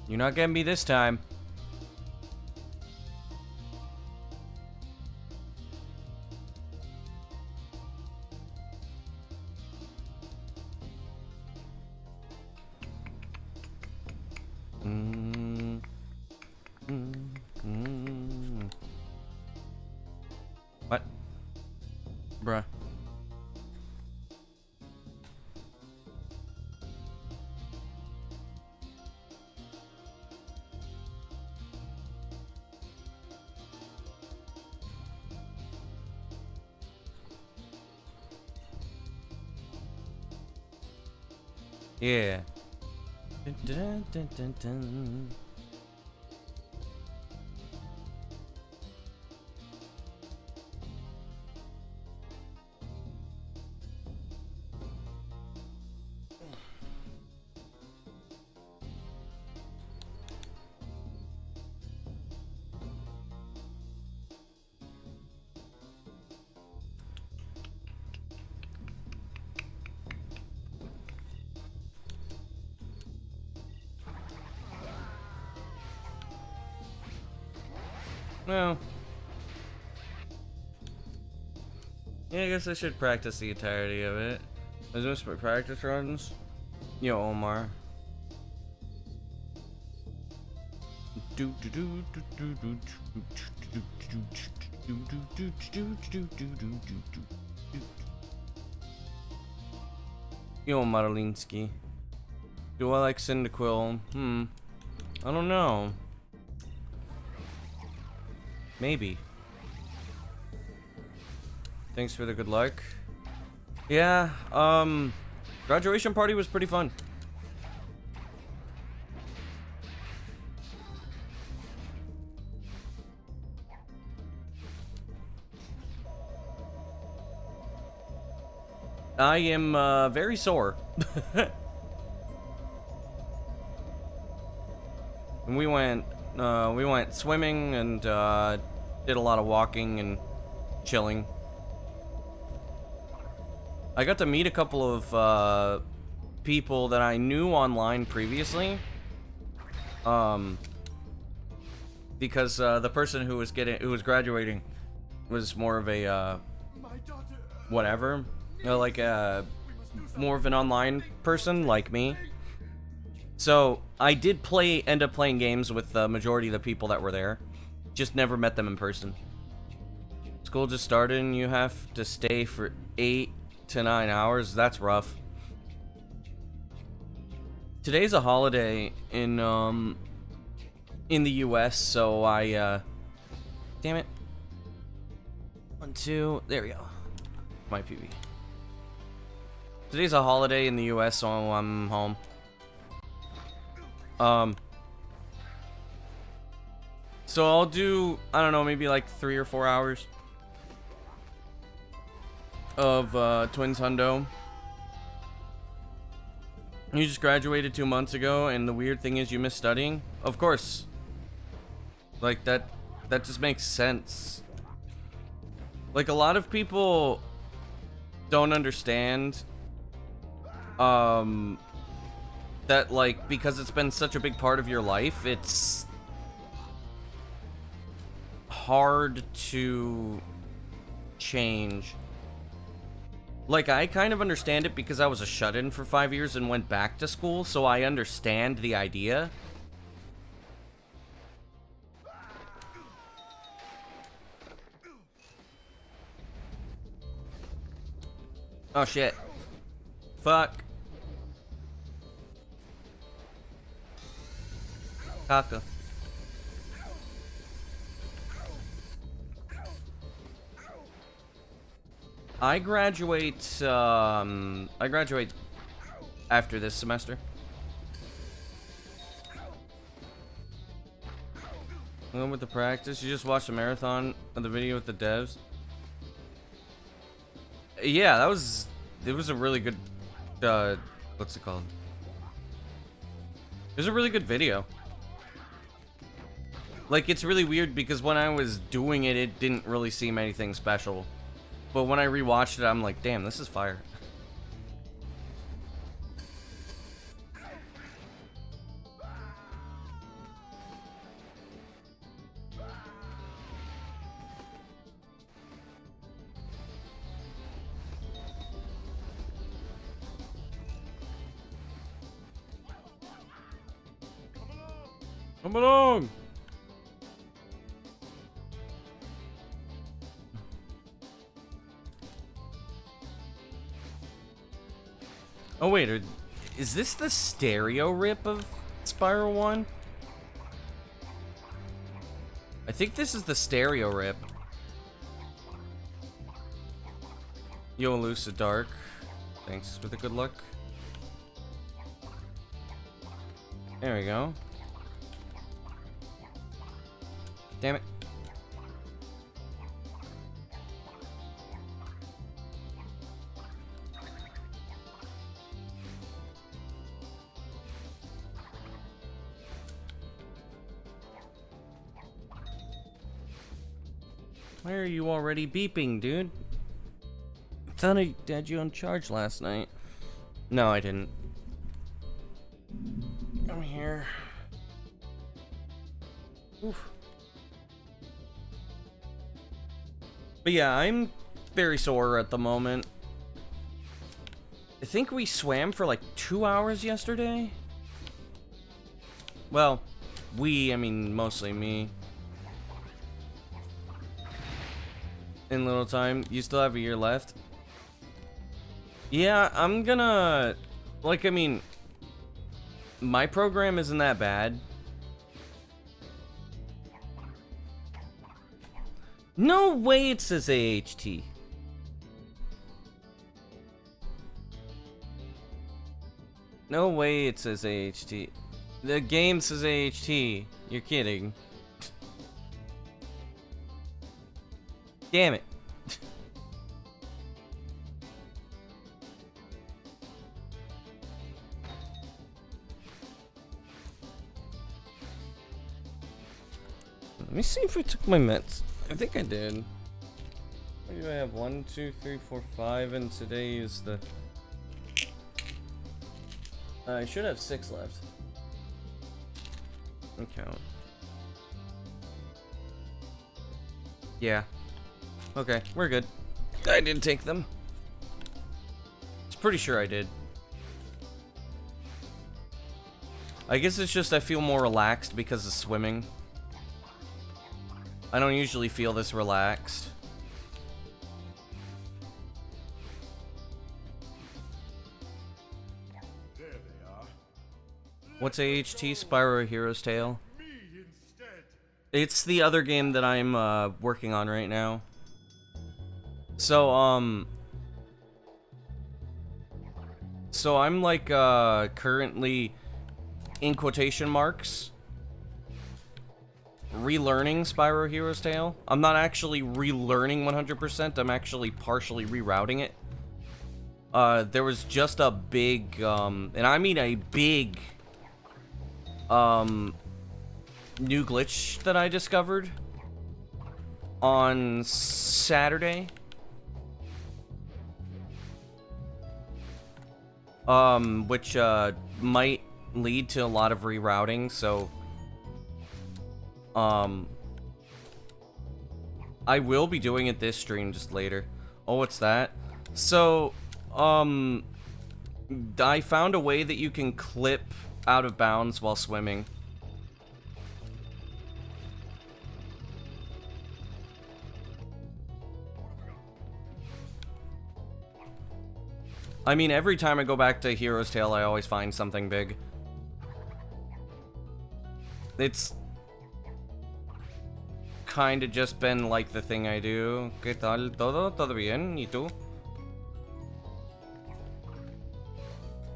You're not getting me this time. What? Bruh. Yeah. Dun, dun, dun, dun, dun. Well, yeah, I guess I should practice the entirety of it. Is this my practice runs? Yo, Omar. Yo, Marlinsky. Do I like Cyndaquil? I don't know. Maybe. Thanks for the good luck. Yeah, graduation party was pretty fun. I am, very sore. And we went swimming and, did a lot of walking and chilling. I got to meet a couple of people that I knew online previously. Because the person who was graduating was more of a whatever, like more of an online person like me. So I did end up playing games with the majority of the people that were there. Just never met them in person. School just started and you have to stay for 8 to 9 hours. That's rough. Today's a holiday in the US, so I damn it. 1, 2, there we go. My PB. Today's a holiday in the US, so I'm home. So I'll do, I don't know, maybe like 3 or 4 hours of Twins Hundo. You just graduated 2 months ago, and the weird thing is you missed studying? Of course. Like, that just makes sense. Like, a lot of people don't understand, that, like, because it's been such a big part of your life, it's hard to change. Like, I kind of understand it because I was a shut-in for 5 years and went back to school, so I understand the idea. Oh, shit. Fuck. Kaka. I graduate after this semester. And with the practice, you just watched a marathon of the video with the devs. Yeah, it was a really good, what's it called? It was a really good video. Like, it's really weird because when I was doing it, it didn't really seem anything special. But when I rewatched it, I'm like, damn, this is fire. Come along! Oh wait, is this the stereo rip of Spiral 1? I think this is the stereo rip. Yo, Lucid Dark. Thanks for the good luck. There we go. Damn it. Why are you already beeping, dude? I thought I had you on charge last night. No, I didn't. I'm here. Oof. But yeah, I'm very sore at the moment. I think we swam for like 2 hours yesterday. Well, I mean, mostly me. In little time. You still have a year left? Yeah, I'm gonna... Like, I mean... My program isn't that bad. No way it says AHT. No way it says AHT. The game says AHT. You're kidding. Damn it. Let me see if I took my meds. I think I did. What do I have? 1, 2, 3, 4, 5, and today is the... I should have 6 left. Okay. Yeah. Okay, we're good. I did take them. I'm pretty sure I did. I guess it's just I feel more relaxed because of swimming. I don't usually feel this relaxed. There they are. What's AHT? Spyro Hero's Tale? It's the other game that I'm working on right now. So I'm like currently in quotation marks relearning Spyro Hero's Tale. I'm not actually relearning 100%, I'm actually partially rerouting it. There was just a big and I mean a big new glitch that I discovered on Saturday. Which might lead to a lot of rerouting, so I will be doing it this stream just later. Oh, what's that? So, I found a way that you can clip out of bounds while swimming. I mean, every time I go back to Hero's Tale, I always find something big. It's kind of just been like the thing I do. ¿Qué tal todo? ¿Todo bien? ¿Y tú?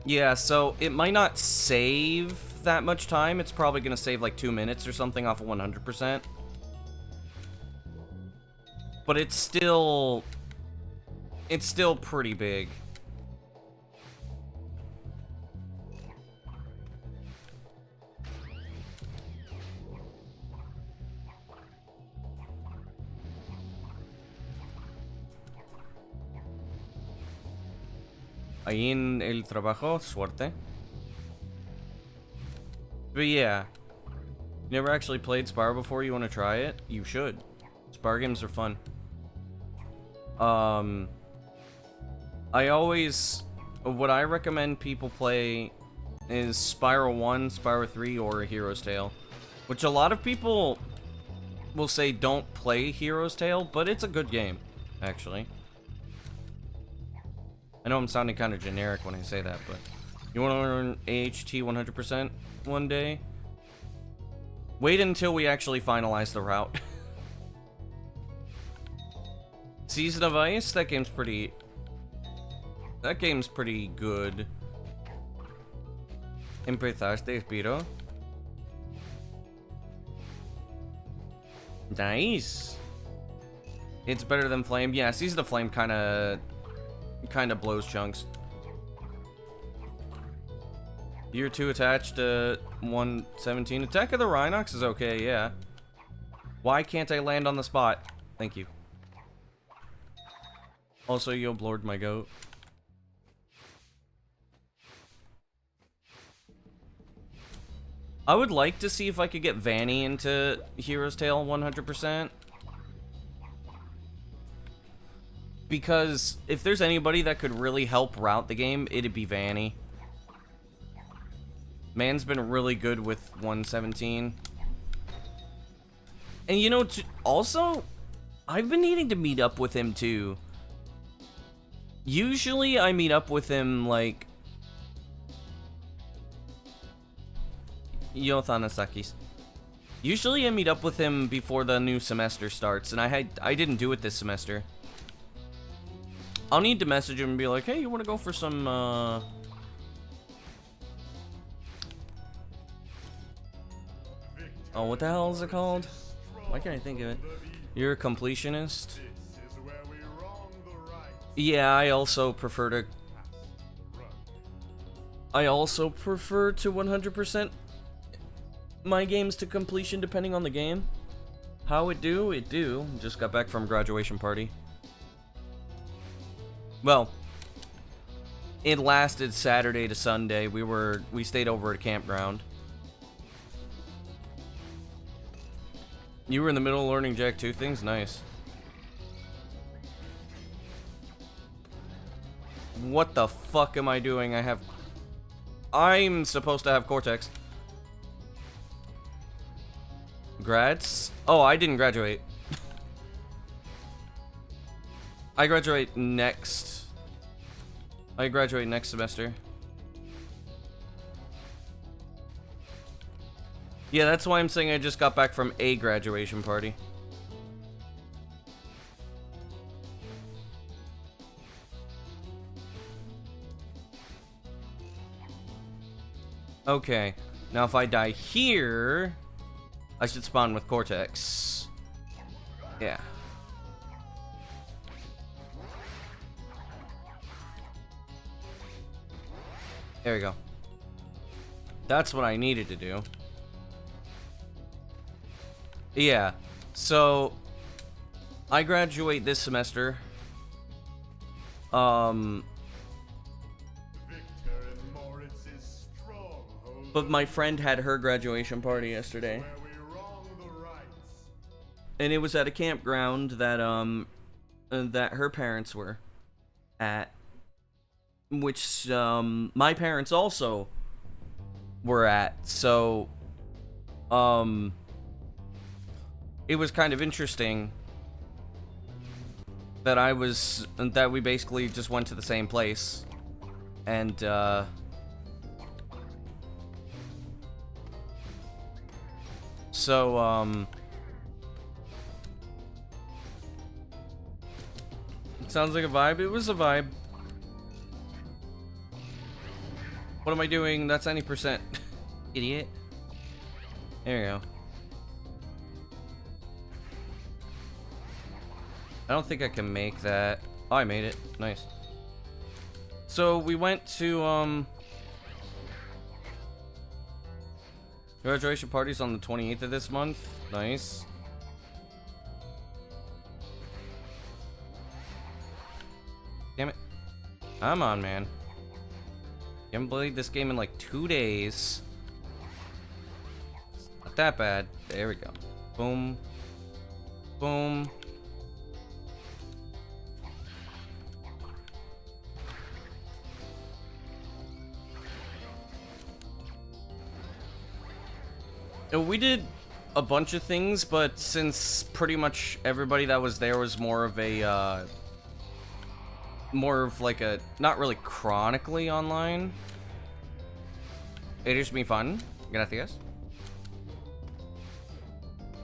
Yeah, so it might not save that much time. It's probably gonna save like 2 minutes or something off of 100%. But it's still pretty big. Ahí en el trabajo, suerte. But yeah, never actually played Spyro before. You want to try it? You should. Spyro games are fun. What I recommend people play is Spyro 1, Spyro 3, or A Hero's Tale. Which a lot of people will say don't play Hero's Tale, but it's a good game, actually. I know I'm sounding kind of generic when I say that, but you want to learn AHT 100% one day? Wait until we actually finalize the route. Season of Ice, that game's pretty good. Empezaste, Spiro. Nice. It's better than Flame. Yeah, Season of Flame kind of blows chunks. Year 2 attached to 117. Attack of the Rhinox is okay, yeah. Why can't I land on the spot? Thank you. Also, you blurred my goat. I would like to see if I could get Vanny into Hero's Tale 100%. Because if there's anybody that could really help route the game, it'd be Vanny. Man's been really good with 117. And you know, also, I've been needing to meet up with him too. Usually I meet up with him like... Yothanasakis. Usually I meet up with him before the new semester starts, and I didn't do it this semester. I'll need to message him and be like, hey, you want to go for some, Oh, what the hell is it called? Why can't I think of it? You're a completionist? Yeah, I also prefer to 100% my games to completion depending on the game. How it do? It do. Just got back from graduation party. Well, it lasted Saturday to Sunday. We stayed over at a campground. You were in the middle of learning Jack 2 things? Nice. What the fuck am I doing? I'm supposed to have Cortex. Grads? Oh, I didn't graduate. I graduate next semester. Yeah, that's why I'm saying I just got back from a graduation party. Okay, now if I die here, I should spawn with Cortex. Yeah. There we go. That's what I needed to do. Yeah, so I graduate this semester. But my friend had her graduation party yesterday. And it was at a campground that that her parents were at, which my parents also were at. So it was kind of interesting that we basically just went to the same place. And so sounds like a vibe. It was a vibe. What am I doing? That's 90%. Idiot. There you go. I don't think I can make that. Oh, I made it. Nice. So we went to graduation parties on the 28th of this month. Nice. Damn it. Come on, man. You haven't played this game in like 2 days. Not that bad. There we go. Boom. Boom. We did a bunch of things, but since pretty much everybody that was there was more of a, more of like a, not really chronically online, it is me fun. Gracias.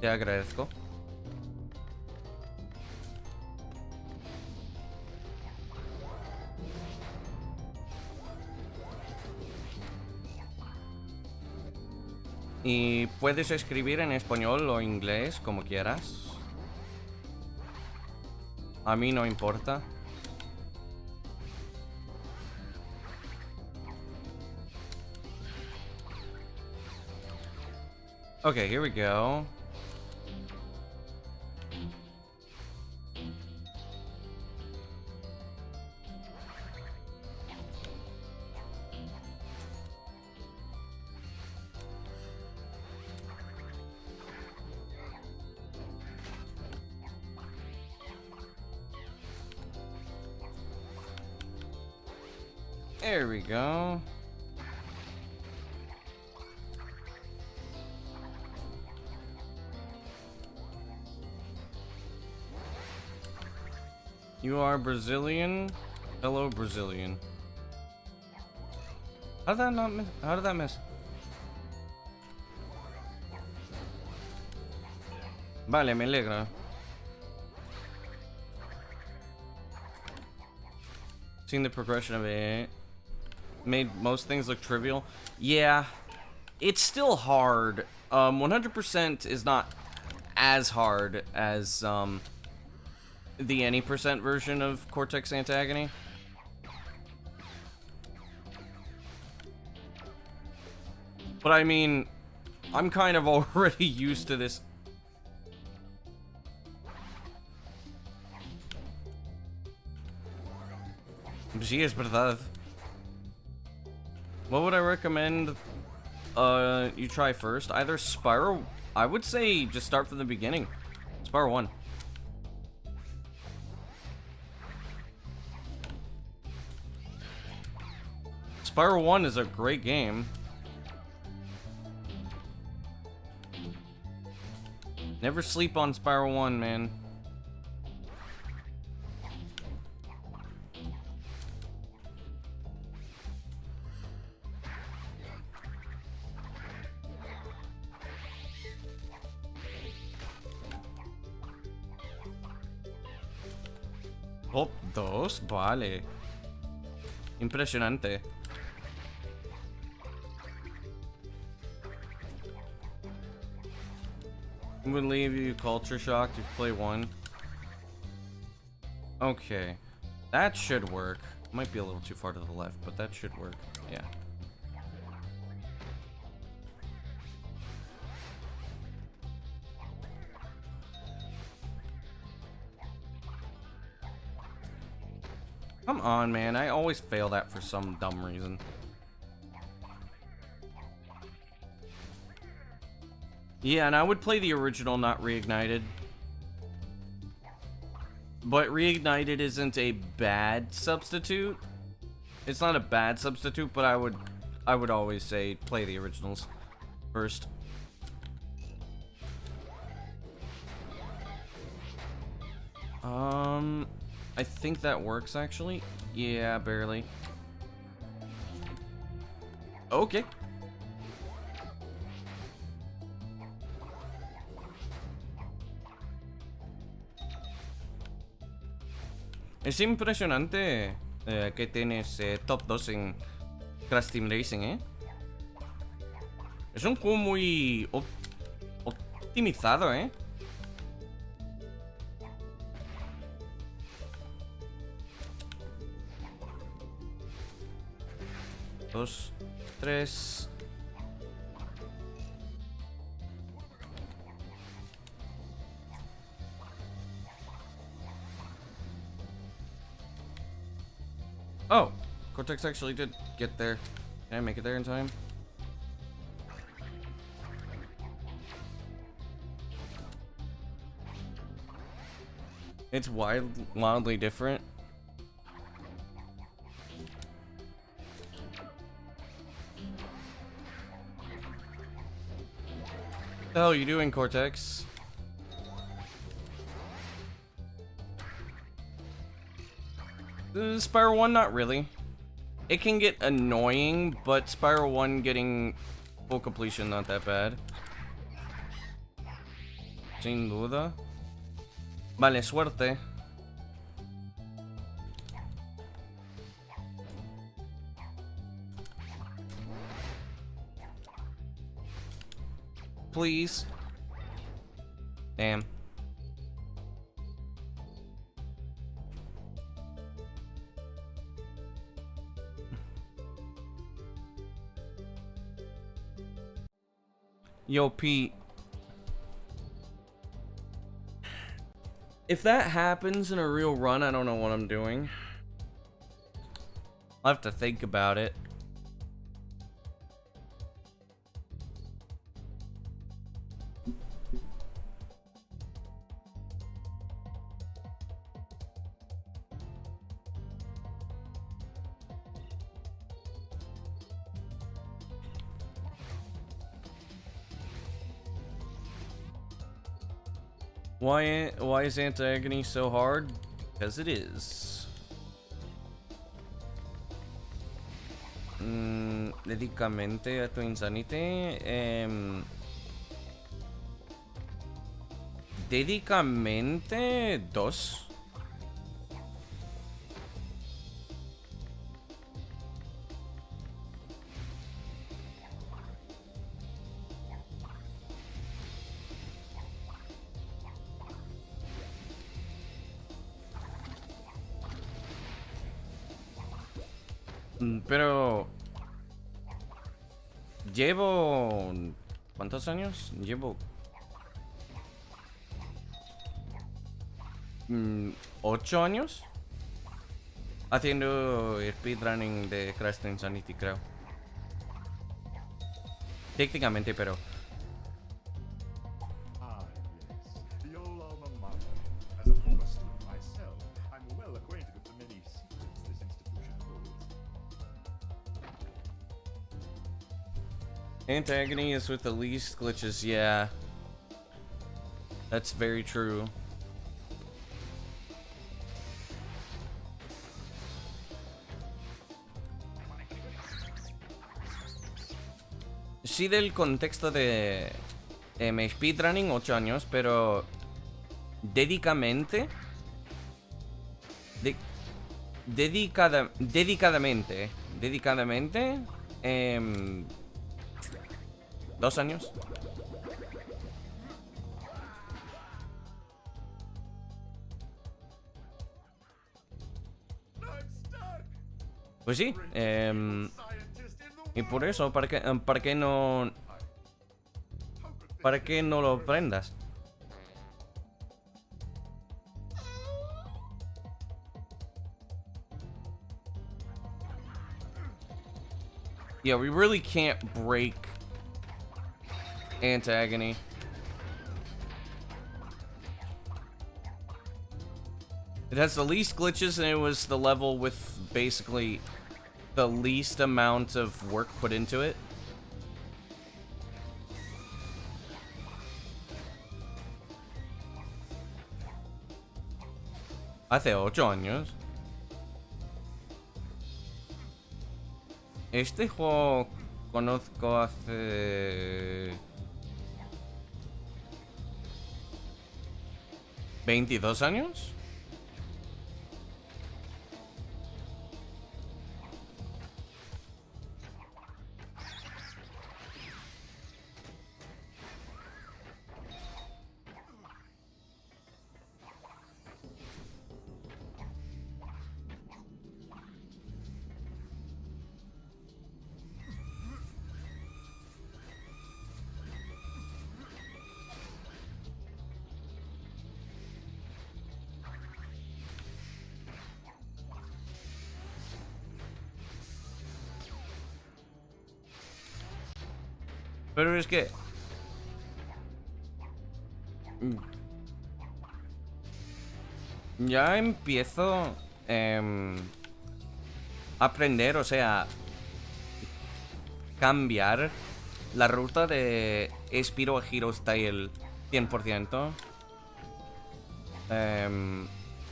Te agradezco. Y puedes escribir en español o inglés, como quieras. A mí no importa. Okay, here we go. There we go. You are Brazilian? Hello, Brazilian. How did that not miss? How did that miss? Vale, me alegra. Seeing the progression of it made most things look trivial. Yeah, it's still hard. 100% is not as hard as the any percent version of Cortex Antagony. But I mean, I'm kind of already used to this. Sí, es verdad. What would I recommend you try first? Either Spyro, I would say just start from the beginning. Spyro 1. Spyro 1 is a great game. Never sleep on Spyro 1, man. Top 2, vale. Impresionante. I'm gonna leave you culture shocked if you play 1. Okay. That should work. Might be a little too far to the left, but that should work. Yeah. Come on, man. I always fail that for some dumb reason. Yeah, and I would play the original, not Reignited. But Reignited isn't a bad substitute. It's not a bad substitute, but I would always say play the originals first. I think that works actually. Yeah, barely. Okay. Es impresionante que tienes top 2 en Crash Team Racing, ¿eh? Es un juego muy optimizado, ¿eh? Dos, tres. Oh, Cortex actually did get there. Can I make it there in time? It's wildly different. The hell are you doing, Cortex? Spiral 1, not really. It can get annoying, but Spiral 1 getting full completion, not that bad. Sin duda. Vale, suerte. Please. Damn. Yo, Pete. If that happens in a real run, I don't know what I'm doing. I'll have to think about it. Why is anti-agony so hard? Because it is. Dedicamente a Twinsanity. Dedicamente 2. Pero llevo ¿cuántos años? Llevo 8 años haciendo speedrunning de Crash Twinsanity, creo. Técnicamente, pero anti-agony is with the least glitches, yeah. That's very true. Sí, del contexto de speedrunning 8 años, pero dedicadamente dedicadamente 2 años. Pues sí, y por eso, ¿para qué no lo prendas? Yeah, we really can't break anti-agony. It has the least glitches, and it was the level with basically the least amount of work put into it. Hace 8 años. Este juego conozco hace 22 años. Pero es que ya empiezo a aprender, o sea, cambiar la ruta de Spiro a Hero Style 100%.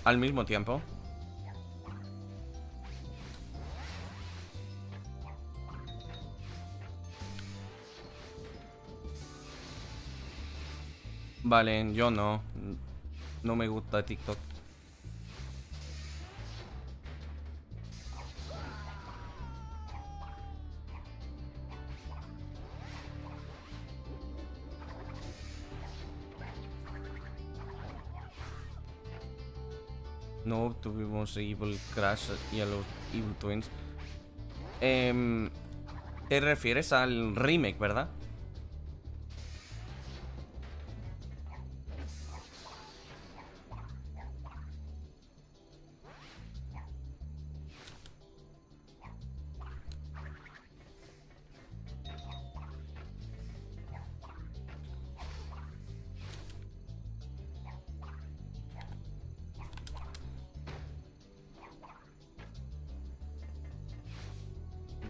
Al mismo tiempo. Vale, yo no. No me gusta TikTok. No tuvimos Evil Crash y a los Evil Twins. Te refieres al remake, ¿verdad?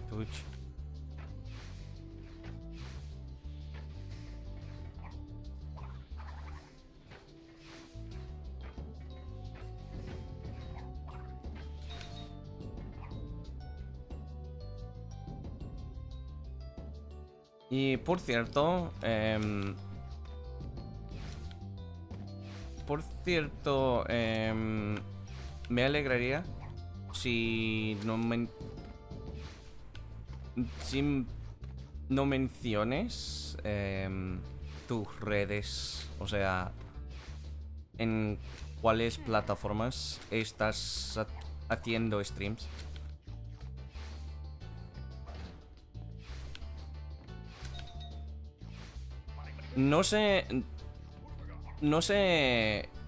Twitch. Y por cierto, me alegraría si no menciones tus redes, o sea, en cuáles plataformas estás haciendo streams. No sé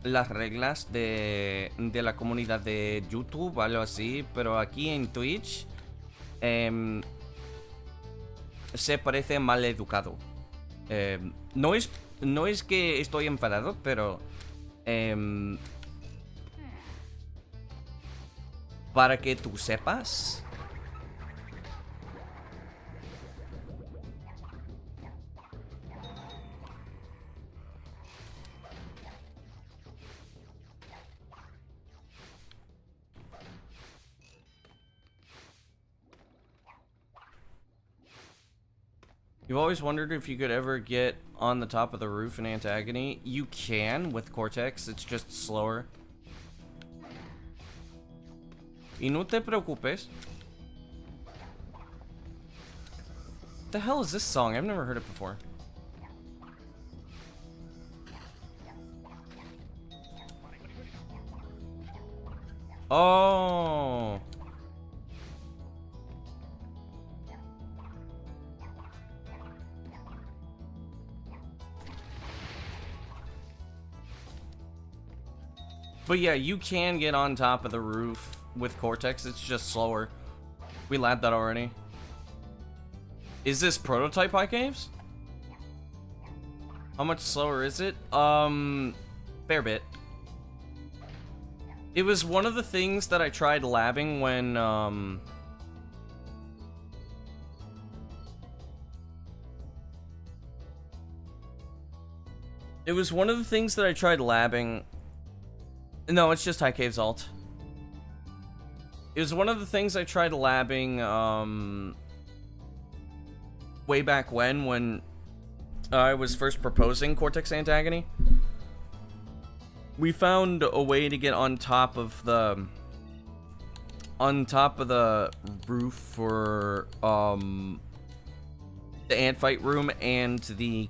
las reglas de la comunidad de YouTube o algo así, pero aquí en Twitch se parece mal educado. No es que estoy enfadado, pero para que tú sepas, you've always wondered if you could ever get on the top of the roof in Antagony. You can with Cortex, it's just slower. Y no te preocupes. What the hell is this song? I've never heard it before. Oh. But yeah, you can get on top of the roof with Cortex, it's just slower. We labbed that already. Is this prototype high caves? How much slower is it? Fair bit. It was one of the things that I tried labbing when, it was one of the things that I tried labbing. No, it's just High Caves alt. It was one of the things I tried labbing, way back when I was first proposing Cortex Antagony. We found a way to get on top of the roof for, the ant fight room and the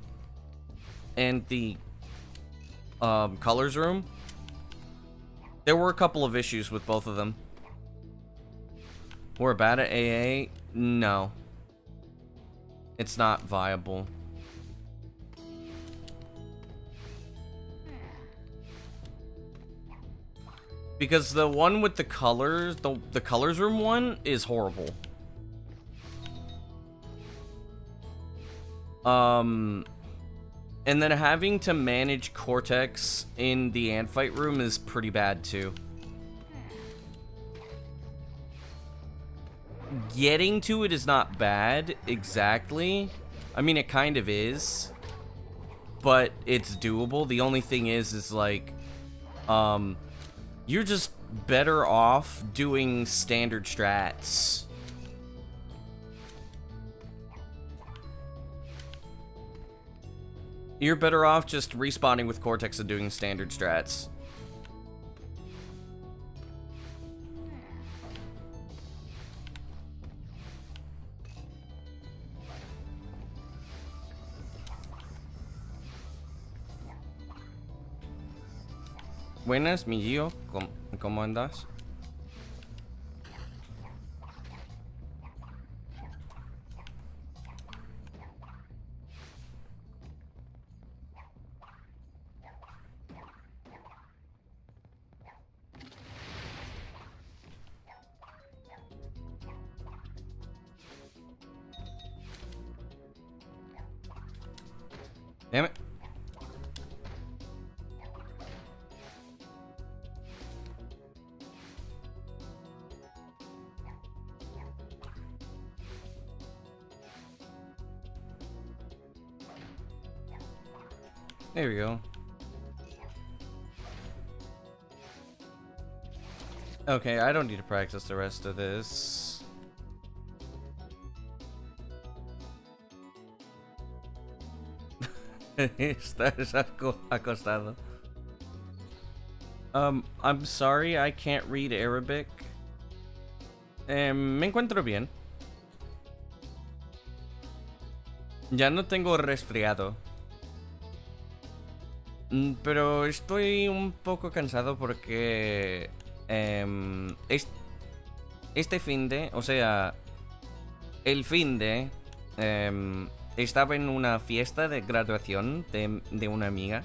colors room. There were a couple of issues with both of them. We're bad at AA? No. It's not viable. Because the one with the colors, the colors room one is horrible. And then having to manage Cortex in the ant fight room is pretty bad too. Getting to it is not bad, exactly. I mean, it kind of is, but it's doable. The only thing is like, you're just better off doing standard strats. You're better off just respawning with Cortex and doing standard strats. Buenas, mi Gio. ¿Cómo andas? Damn it. There we go. Okay, I don't need to practice the rest of this. Estás acostado. I'm sorry, I can't read Arabic. Me encuentro bien. Ya no tengo resfriado. Pero estoy un poco cansado porque este finde, o sea, el finde, estaba en una fiesta de graduación de una amiga.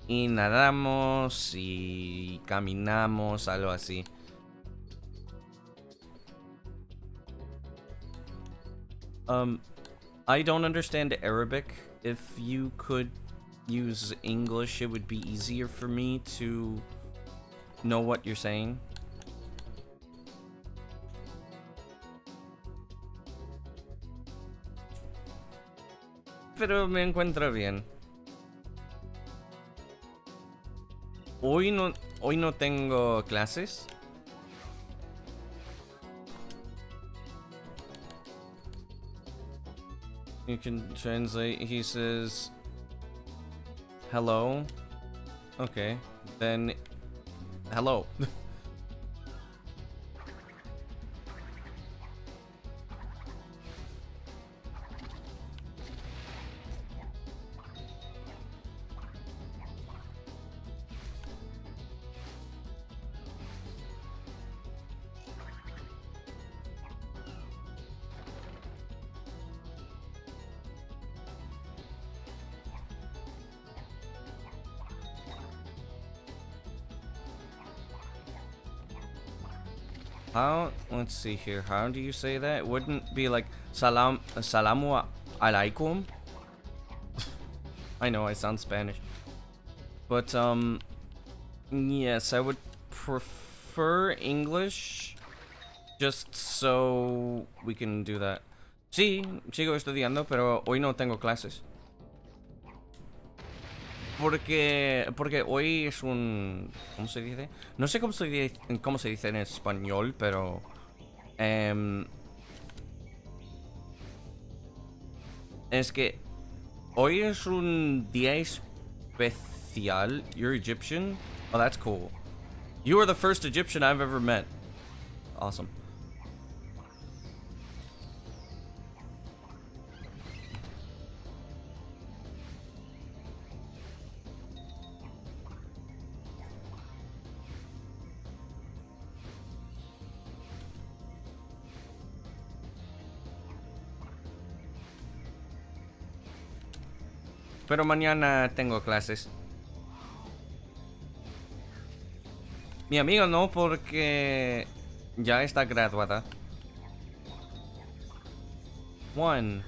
Y nadamos y caminamos, algo así. I don't understand Arabic. If you could use English, it would be easier for me to know what you're saying. Pero me encuentro bien. Hoy no tengo clases. You can translate. He says, hello. Okay, then hello. Let's see here. How do you say that? It wouldn't be like salamu alaikum. I know I sound Spanish, but yes, I would prefer English, just so we can do that. Sí, sigo estudiando, pero hoy no tengo clases. Porque hoy es un... ¿Cómo se dice? No sé cómo se dice en español, pero... es que hoy es un día especial. You're Egyptian? Oh, that's cool. You are the first Egyptian I've ever met. Awesome. Pero mañana tengo clases. Mi amiga no, porque ya está graduada. 1,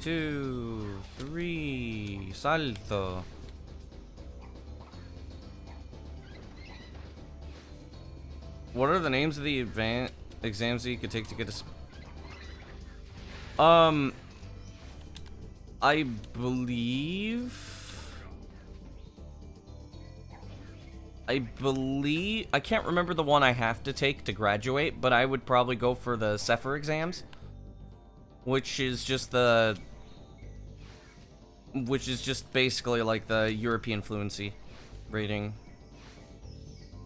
2, 3, salto. What are the names of the exams that you could take to get a I believe I can't remember the one I have to take to graduate, but I would probably go for the CEFR exams, which is just basically like the European fluency rating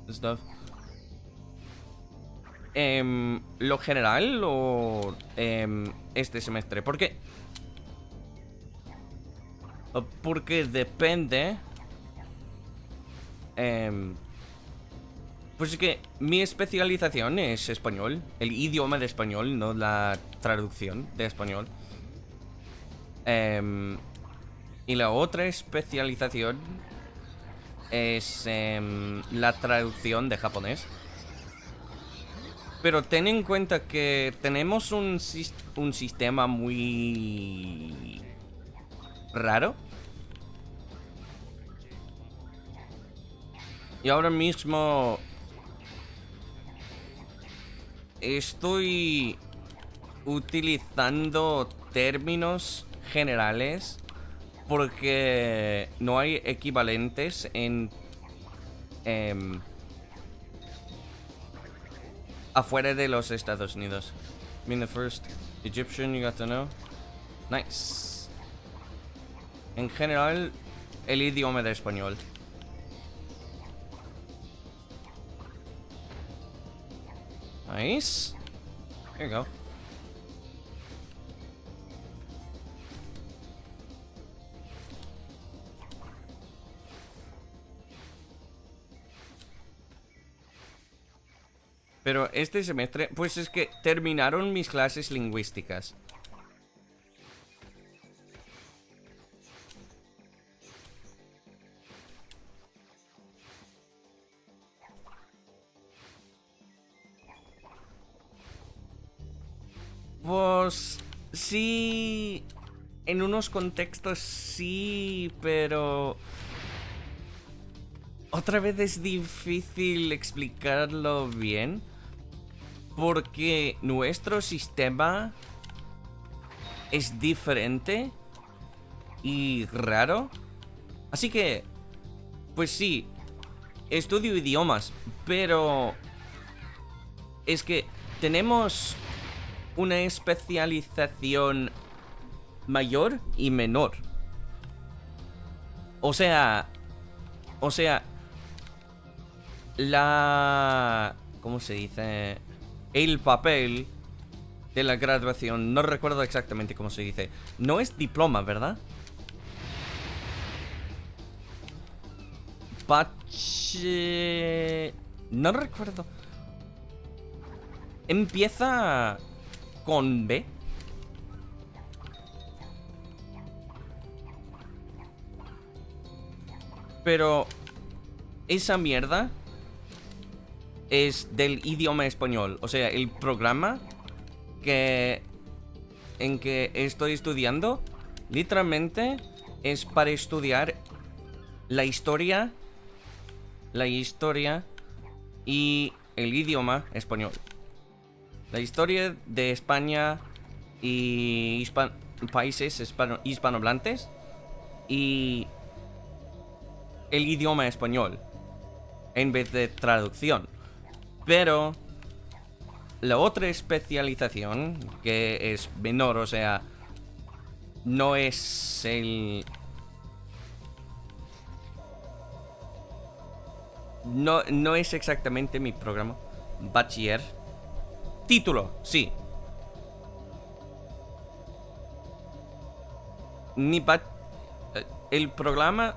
and stuff. Lo general o este semestre, porque depende. Pues es que mi especialización es español, el idioma de español, no la traducción de español. Y la otra especialización es la traducción de japonés. Pero ten en cuenta que tenemos un sistema muy raro. Y ahora mismo estoy utilizando términos generales porque no hay equivalentes en afuera de los Estados Unidos. Being the first Egyptian you got to know. Nice. En general, el idioma de español. Nice. Here you go. Pero este semestre, pues es que terminaron mis clases lingüísticas. Pues sí, en unos contextos sí, pero otra vez es difícil explicarlo bien. Porque nuestro sistema es diferente y raro. Así que, pues sí, estudio idiomas, pero es que tenemos una especialización mayor y menor. O sea, ¿cómo se dice? El papel de la graduación, no recuerdo exactamente cómo se dice. No es diploma, ¿verdad? No recuerdo. Empieza con B. Pero esa mierda es del idioma español. O sea, el programa en que estoy estudiando literalmente es para estudiar la historia y el idioma español. La historia de España y países hispanohablantes y el idioma español en vez de traducción. Pero la otra especialización, que es menor, o sea, no es el... No es exactamente mi programa. Bachiller. Título, sí. El programa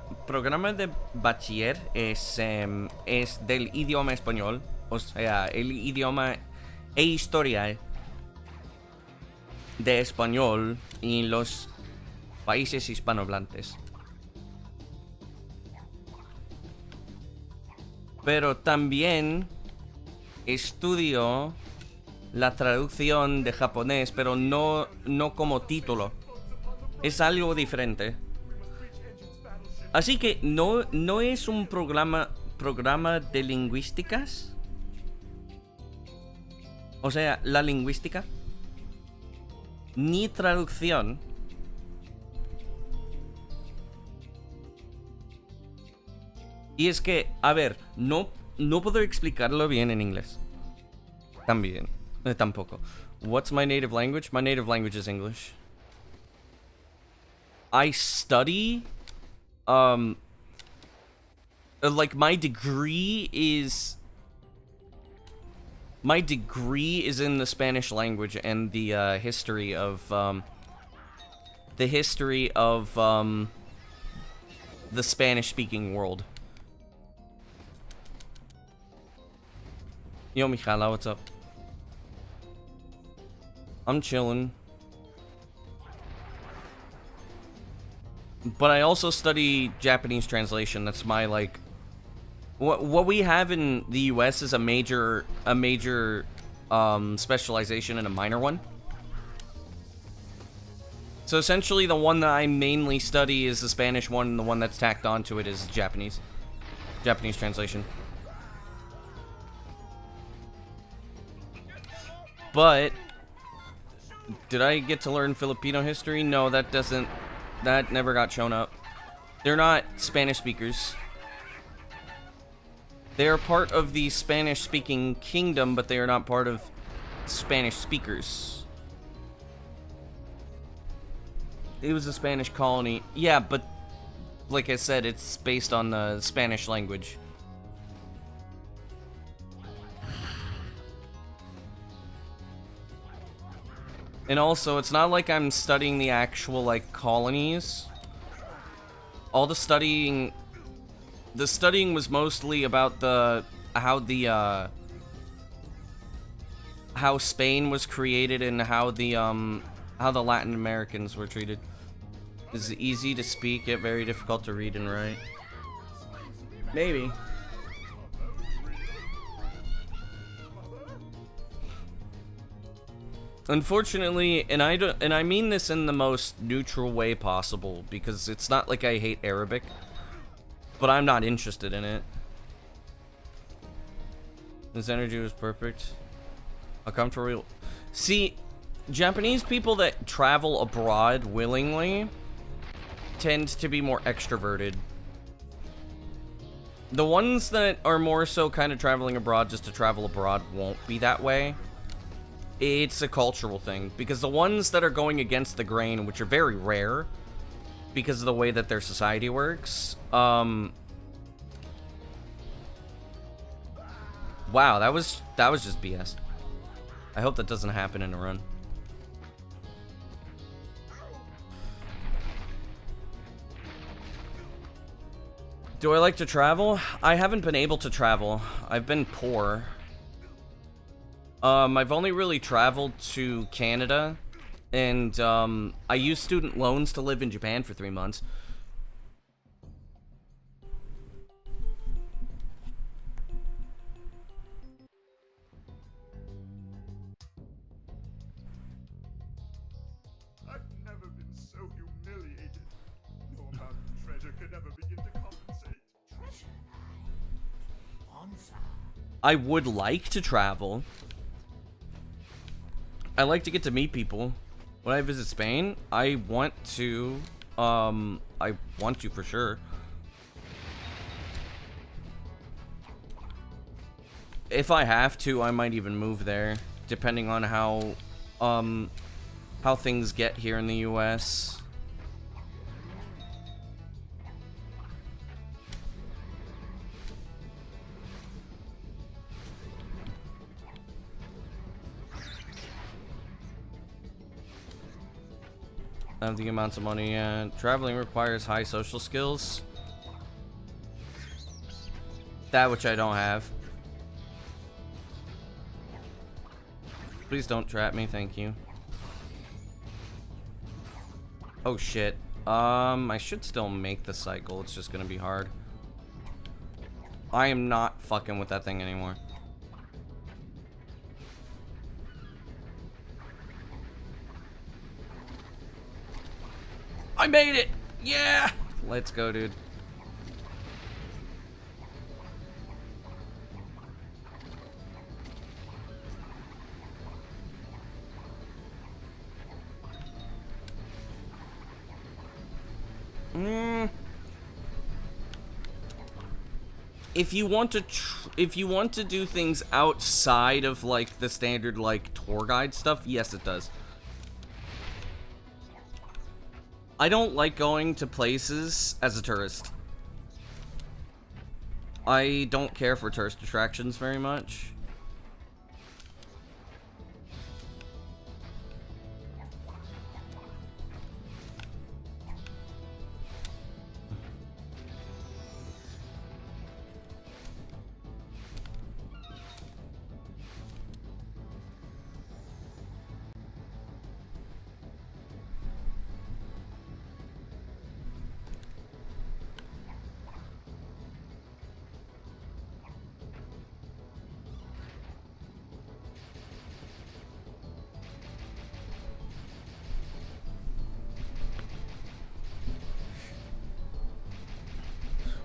de bachiller es del idioma español. O sea, el idioma e historia de español en los países hispanohablantes. Pero también estudio la traducción de japonés, pero no como título. Es algo diferente. Así que no es un programa de lingüísticas. O sea, la lingüística. Ni traducción. Y es que, a ver, no puedo explicarlo bien en inglés. También. Tampoco. What's my native language? My native language is English. I study, like my degree is in the Spanish language and the history of the Spanish-speaking world. Yo, Michala, what's up? I'm chilling. But I also study Japanese translation. That's my, like... What we have in the US is a major specialization and a minor one. So essentially the one that I mainly study is the Spanish one, and the one that's tacked onto it is Japanese translation. But did I get to learn Filipino history? No, that never got shown up. They're not Spanish speakers. They are part of the Spanish-speaking kingdom, but they are not part of Spanish speakers. It was a Spanish colony. Yeah, but like I said, it's based on the Spanish language. And also, it's not like I'm studying the actual, like, colonies. All the studying was mostly about how Spain was created and how the Latin Americans were treated. It's easy to speak, yet very difficult to read and write. Maybe. Unfortunately, and I mean this in the most neutral way possible, because it's not like I hate Arabic, but I'm not interested in it. This energy was perfect. I'll come to real. See, Japanese people that travel abroad willingly tend to be more extroverted. The ones that are more so kind of traveling abroad just to travel abroad won't be that way. It's a cultural thing, because the ones that are going against the grain, which are very rare because of the way that their society works, wow, that was just BS. I hope that doesn't happen in a run. Do I like to travel? I haven't been able to travel. I've been poor. I've only really traveled to Canada, and I used student loans to live in Japan for 3 months. I've never been so humiliated. No amount of treasure could ever begin to compensate. Treasure? I would like to travel. I like to get to meet people. When I visit Spain, I want to for sure. If I have to, I might even move there, depending on how things get here in the US. I have the amounts of money, and traveling requires high social skills. That which I don't have. Please don't trap me, thank you. Oh shit. I should still make the cycle, it's just gonna be hard. I am not fucking with that thing anymore. I made it! Yeah! Let's go, dude. if you want to do things outside of like the standard like tour guide stuff, yes it does. I don't like going to places as a tourist. I don't care for tourist attractions very much.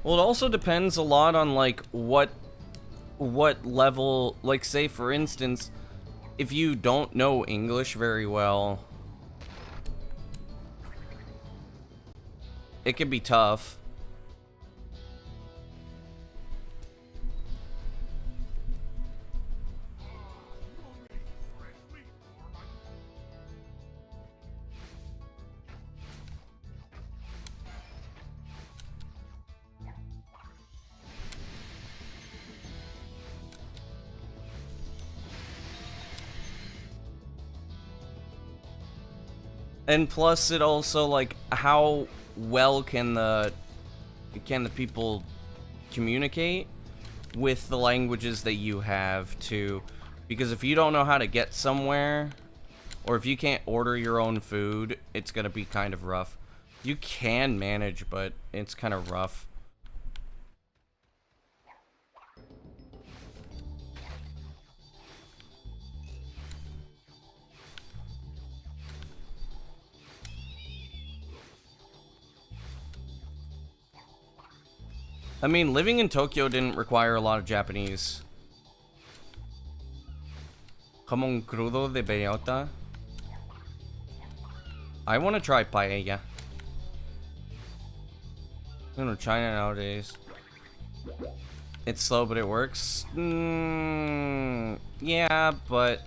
Well, it also depends a lot on like what level, like say for instance, if you don't know English very well, it can be tough. And plus, it also like how well can the people communicate with the languages that you have too, because if you don't know how to get somewhere, or if you can't order your own food, it's gonna be kind of rough. You can manage, but it's kind of rough. I mean, living in Tokyo didn't require a lot of Japanese. Jamón crudo de bellota. I want to try paella. You know, China nowadays. It's slow, but it works. Yeah, but...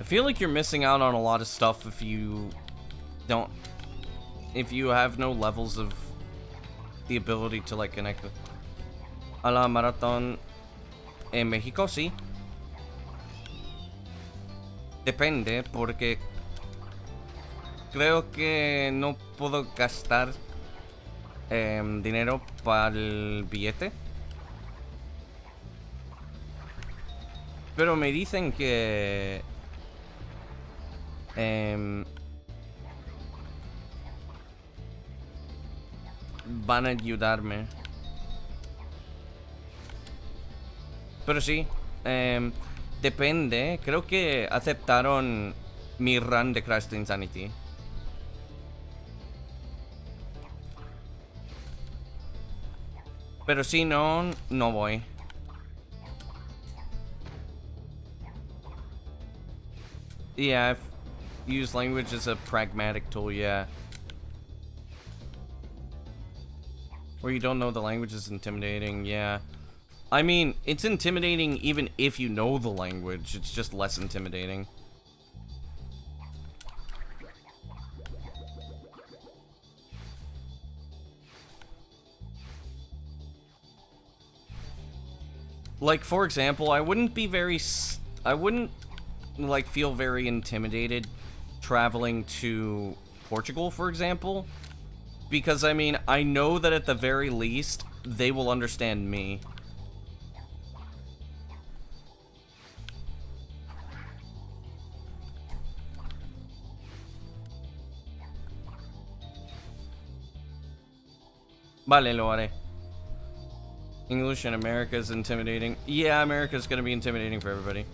I feel like you're missing out on a lot of stuff if you have no levels of the ability to like connect with. A la maratón en México, sí. Depende, porque creo que no puedo gastar dinero para el billete. Pero me dicen que van a ayudarme. Pero sí, depende. Creo que aceptaron mi run de Crash Twinsanity. Pero si no, no voy. Yeah, I've used language as a pragmatic tool, yeah. Where you don't know the language is intimidating, yeah. I mean, it's intimidating even if you know the language, it's just less intimidating. Like, for example, I wouldn't like feel very intimidated traveling to Portugal, for example, because I mean, I know that at the very least they will understand me. Vale, lo haré. English in America is intimidating. Yeah, America is gonna be intimidating for everybody.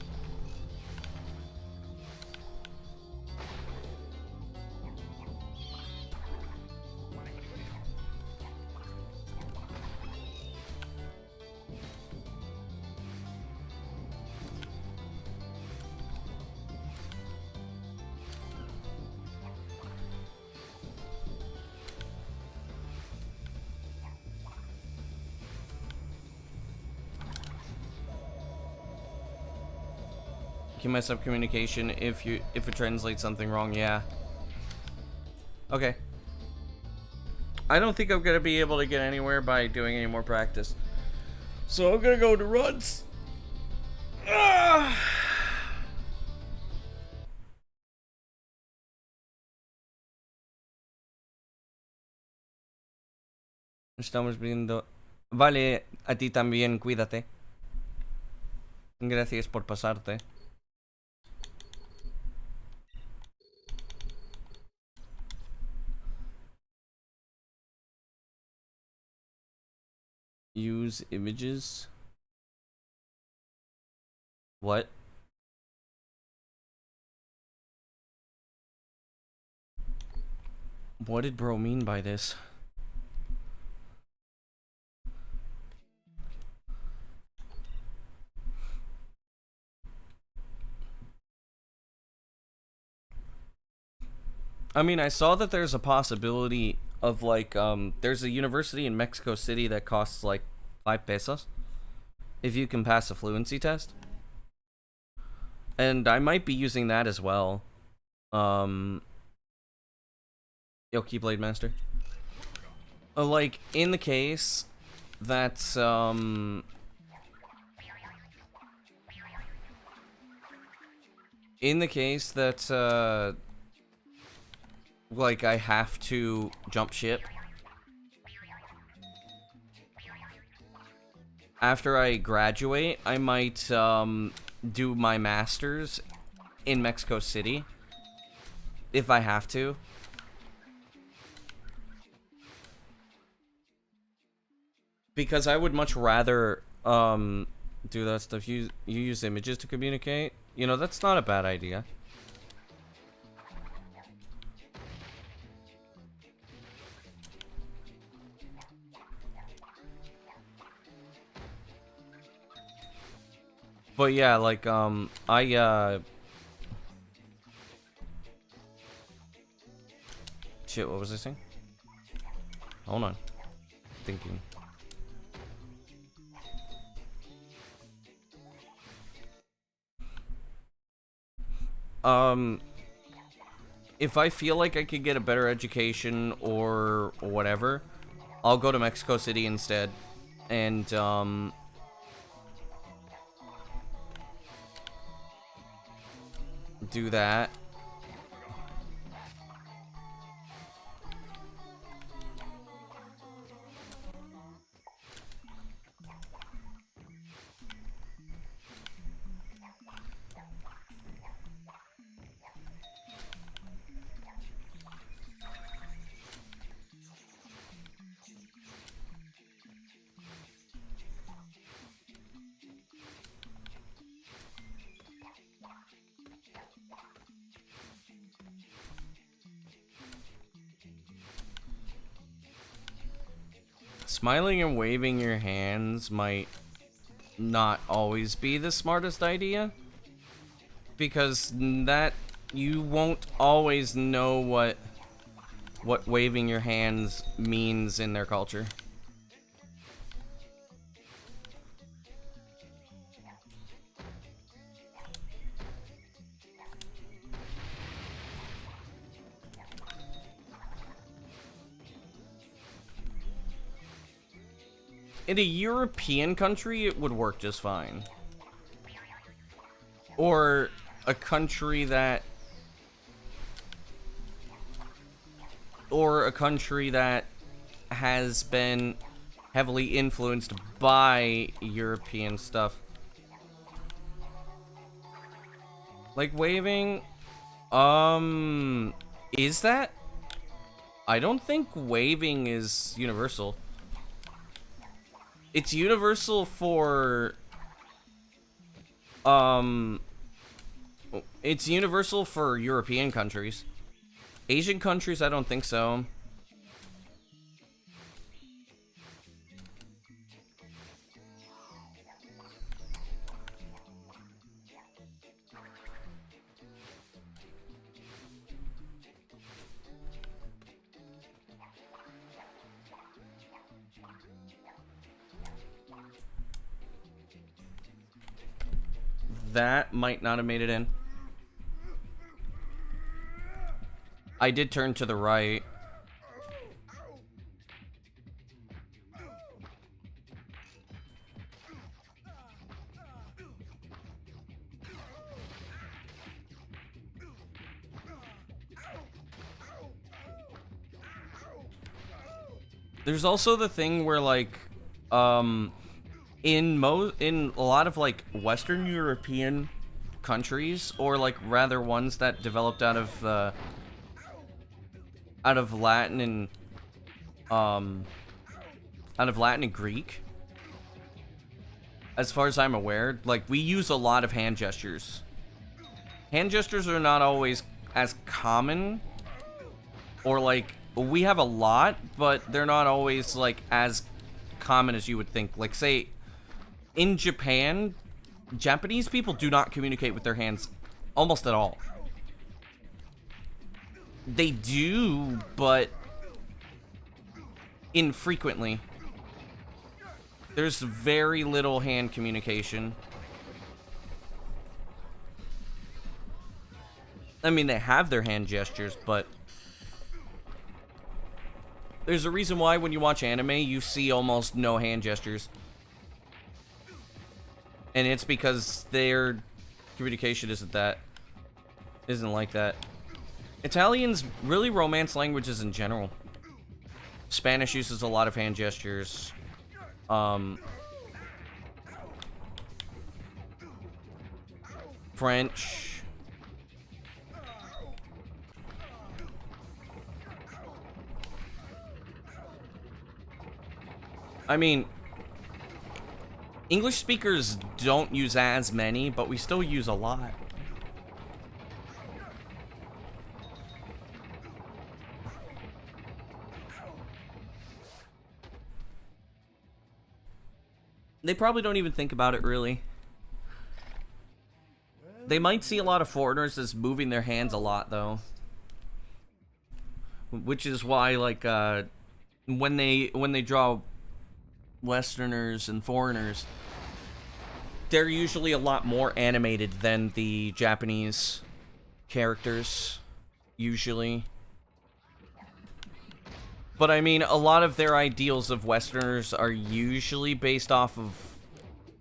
can mess up communication if it translates something wrong. Yeah. Okay. I don't think I'm gonna be able to get anywhere by doing any more practice. So I'm gonna go to runs. Ah! Estamos viendo. Vale, a ti también, cuídate. Gracias por pasarte. Use images. What? What did bro mean by this? I mean, I saw that there's a possibility of like, there's a university in Mexico City that costs like 5 pesos if you can pass a fluency test. And I might be using that as well. Yo, Keyblade Master. Like, in the case that, like, I have to jump ship after I graduate, I might, do my master's in Mexico City if I have to. Because I would much rather, do that stuff. You use images to communicate? You know, that's not a bad idea. But yeah, like, shit, what was I saying? Hold on. Thinking. If I feel like I could get a better education or whatever, I'll go to Mexico City instead. And, do that. Smiling and waving your hands might not always be the smartest idea, because that you won't always know what waving your hands means in their culture. In a European country, it would work just fine. Or a country that... Or a country that has been heavily influenced by European stuff. Like waving... Is that? I don't think waving is universal. It's universal for, it's universal for European countries. Asian countries, I don't think so. that might not have made it in. I did turn to the right. There's also the thing where, like, in a lot of, like, Western European countries, or, like, rather ones that developed out of Latin and, Greek, as far as I'm aware, like, we use a lot of hand gestures. Hand gestures are not always as common, or, like, we have a lot, but they're not always, like, as common as you would think. Like, say, in Japan, Japanese people do not communicate with their hands almost at all. They do, but infrequently. There's very little hand communication. I mean, they have their hand gestures, but there's a reason why when you watch anime, you see almost no hand gestures. And it's because their communication isn't like that. Italian's really romance languages in general. Spanish uses a lot of hand gestures. French. I mean, English speakers don't use as many, but we still use a lot. They probably don't even think about it, really. They might see a lot of foreigners as moving their hands a lot, though. Which is why, like, when they draw Westerners and foreigners, they're usually a lot more animated than the Japanese characters, usually. But I mean, a lot of their ideals of Westerners are usually based off of,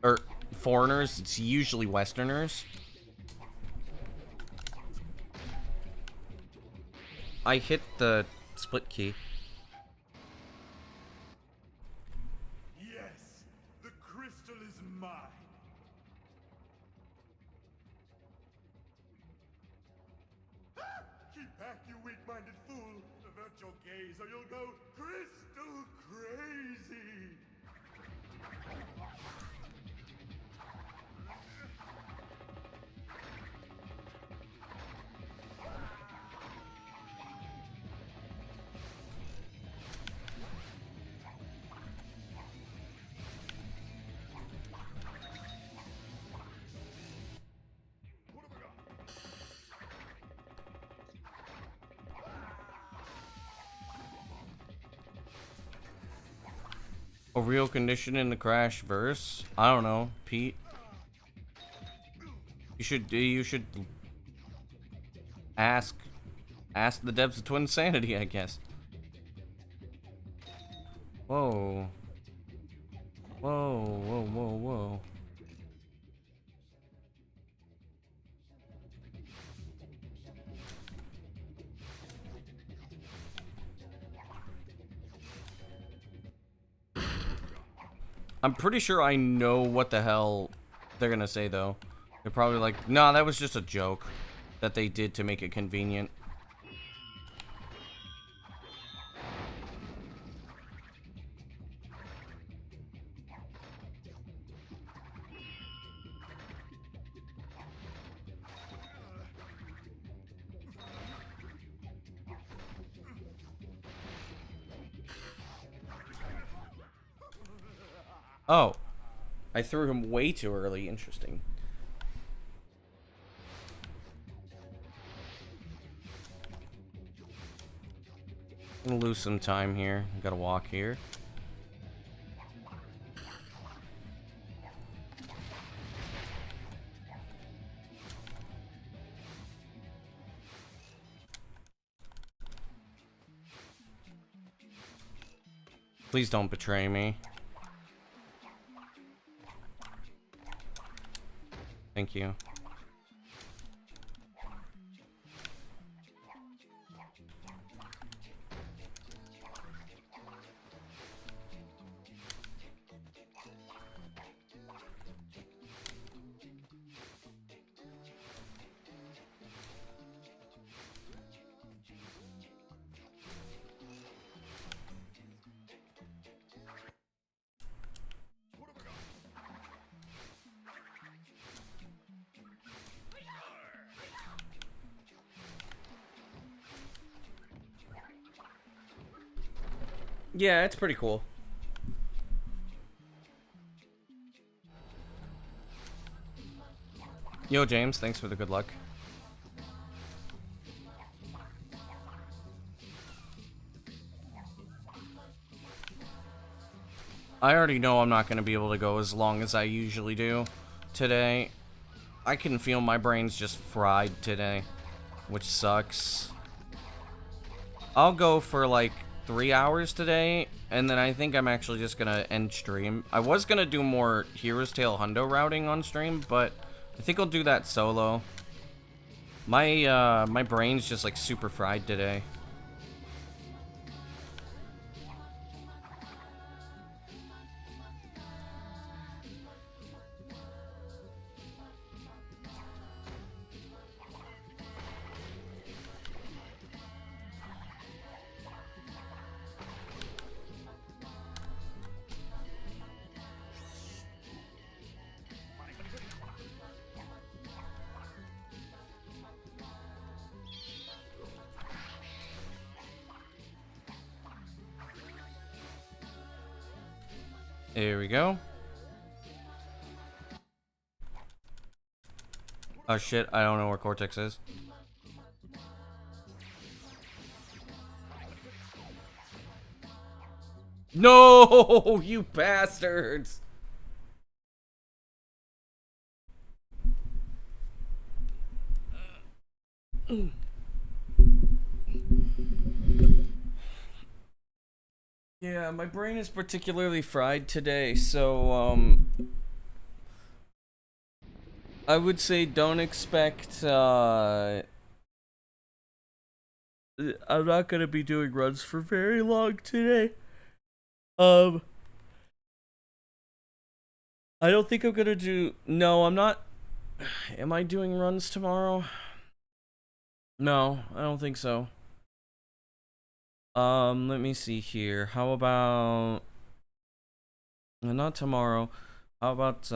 or foreigners, it's usually Westerners. I hit the split key. Yes, the crystal is mine. Keep back, you weak-minded fool. Avert your gaze or you'll go crystal crazy. A real condition in the Crash verse? I don't know, Pete. You should ask the devs of Twinsanity, I guess. Whoa. Whoa, whoa, whoa, whoa. I'm pretty sure I know what the hell they're gonna say, though. They're probably like, nah, that was just a joke that they did to make it convenient. Oh, I threw him way too early. Interesting. I'm gonna lose some time here. I gotta walk here. Please don't betray me. Thank you. Yeah, it's pretty cool. Yo, James, thanks for the good luck. I already know I'm not going to be able to go as long as I usually do today. I can feel my brain's just fried today, which sucks. I'll go for like 3 hours today, and then I think I'm actually just gonna end stream. I was gonna do more Hero's Tale Hundo routing on stream, but I think I'll do that solo. My brain's just like super fried today. There we go. Oh shit, I don't know where Cortex is. No, you bastards! Yeah, my brain is particularly fried today, so, I would say don't expect, I'm not gonna be doing runs for very long today. I don't think I'm gonna do, no, I'm not, am I doing runs tomorrow? No, I don't think so. Let me see here. How about not tomorrow. How about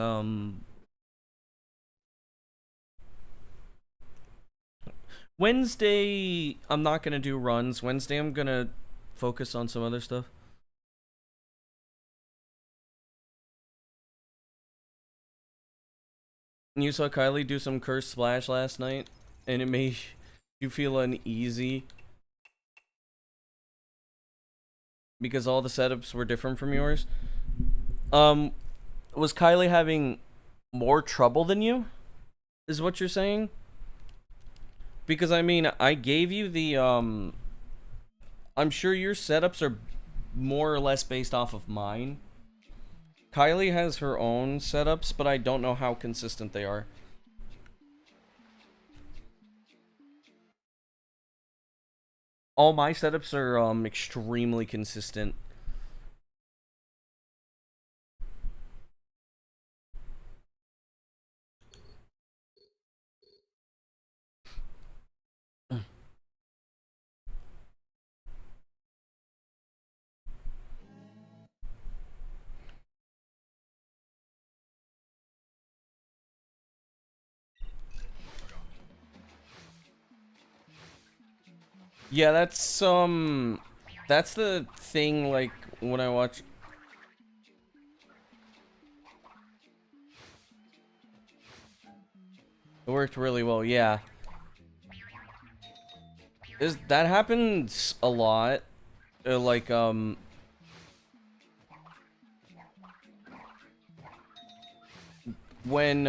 Wednesday? I'm not gonna do runs. Wednesday I'm gonna focus on some other stuff. You saw Kylie do some curse splash last night, and it made you feel uneasy because all the setups were different from yours. Was Kylie having more trouble than you? Is what you're saying? Because I mean, I gave you the I'm sure your setups are more or less based off of mine. Kylie has her own setups, but I don't know how consistent they are. All my setups are extremely consistent. Yeah, that's the thing, like when I watch. It worked really well, yeah. That happens a lot. Like when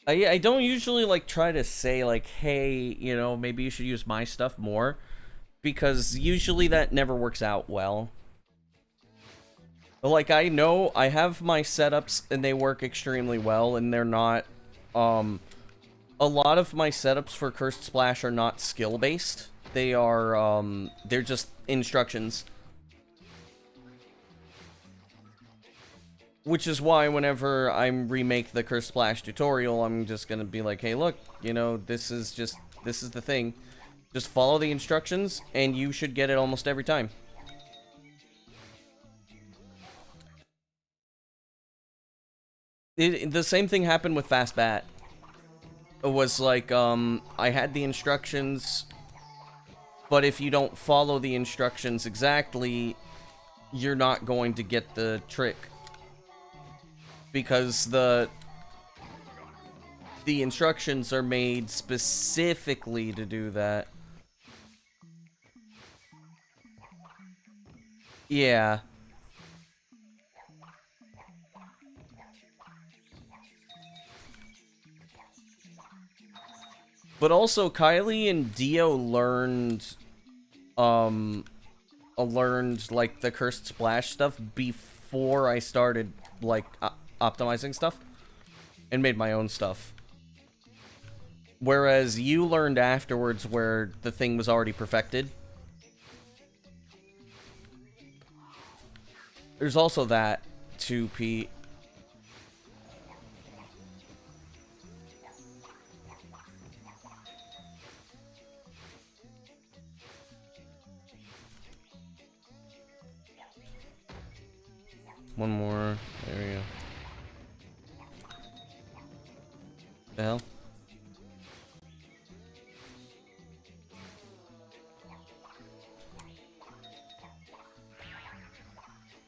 I don't usually like try to say like, hey, you know, maybe you should use my stuff more, because usually that never works out well. Like, I know I have my setups and they work extremely well, and they're not, a lot of my setups for Cursed Splash are not skill-based. They are, they're just instructions. Which is why whenever I remake the Cursed Splash tutorial, I'm just gonna be like, hey, look, you know, this is the thing. Just follow the instructions, and you should get it almost every time. The same thing happened with Fast Bat. It was like, I had the instructions, but if you don't follow the instructions exactly, you're not going to get the trick. Because the instructions are made specifically to do that. Yeah. But also, Kylie and Dio learned, like, the Cursed Splash stuff before I started, like, optimizing stuff. And made my own stuff. Whereas you learned afterwards where the thing was already perfected. There's also that, too, Pete. One more. There we go. The hell?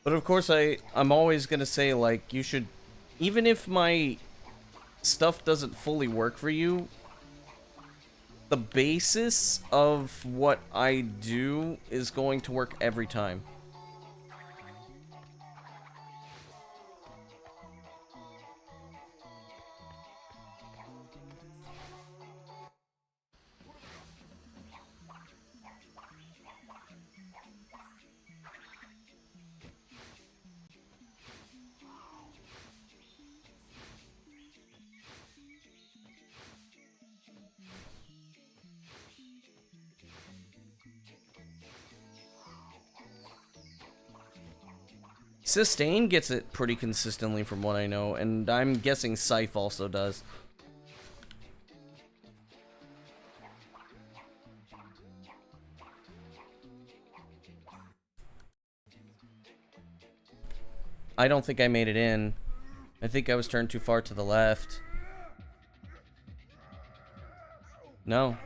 But of course, I'm always gonna say, like, you should, even if my stuff doesn't fully work for you, the basis of what I do is going to work every time. Sustain gets it pretty consistently from what I know, and I'm guessing Scythe also does. I don't think I made it in. I think I was turned too far to the left. No.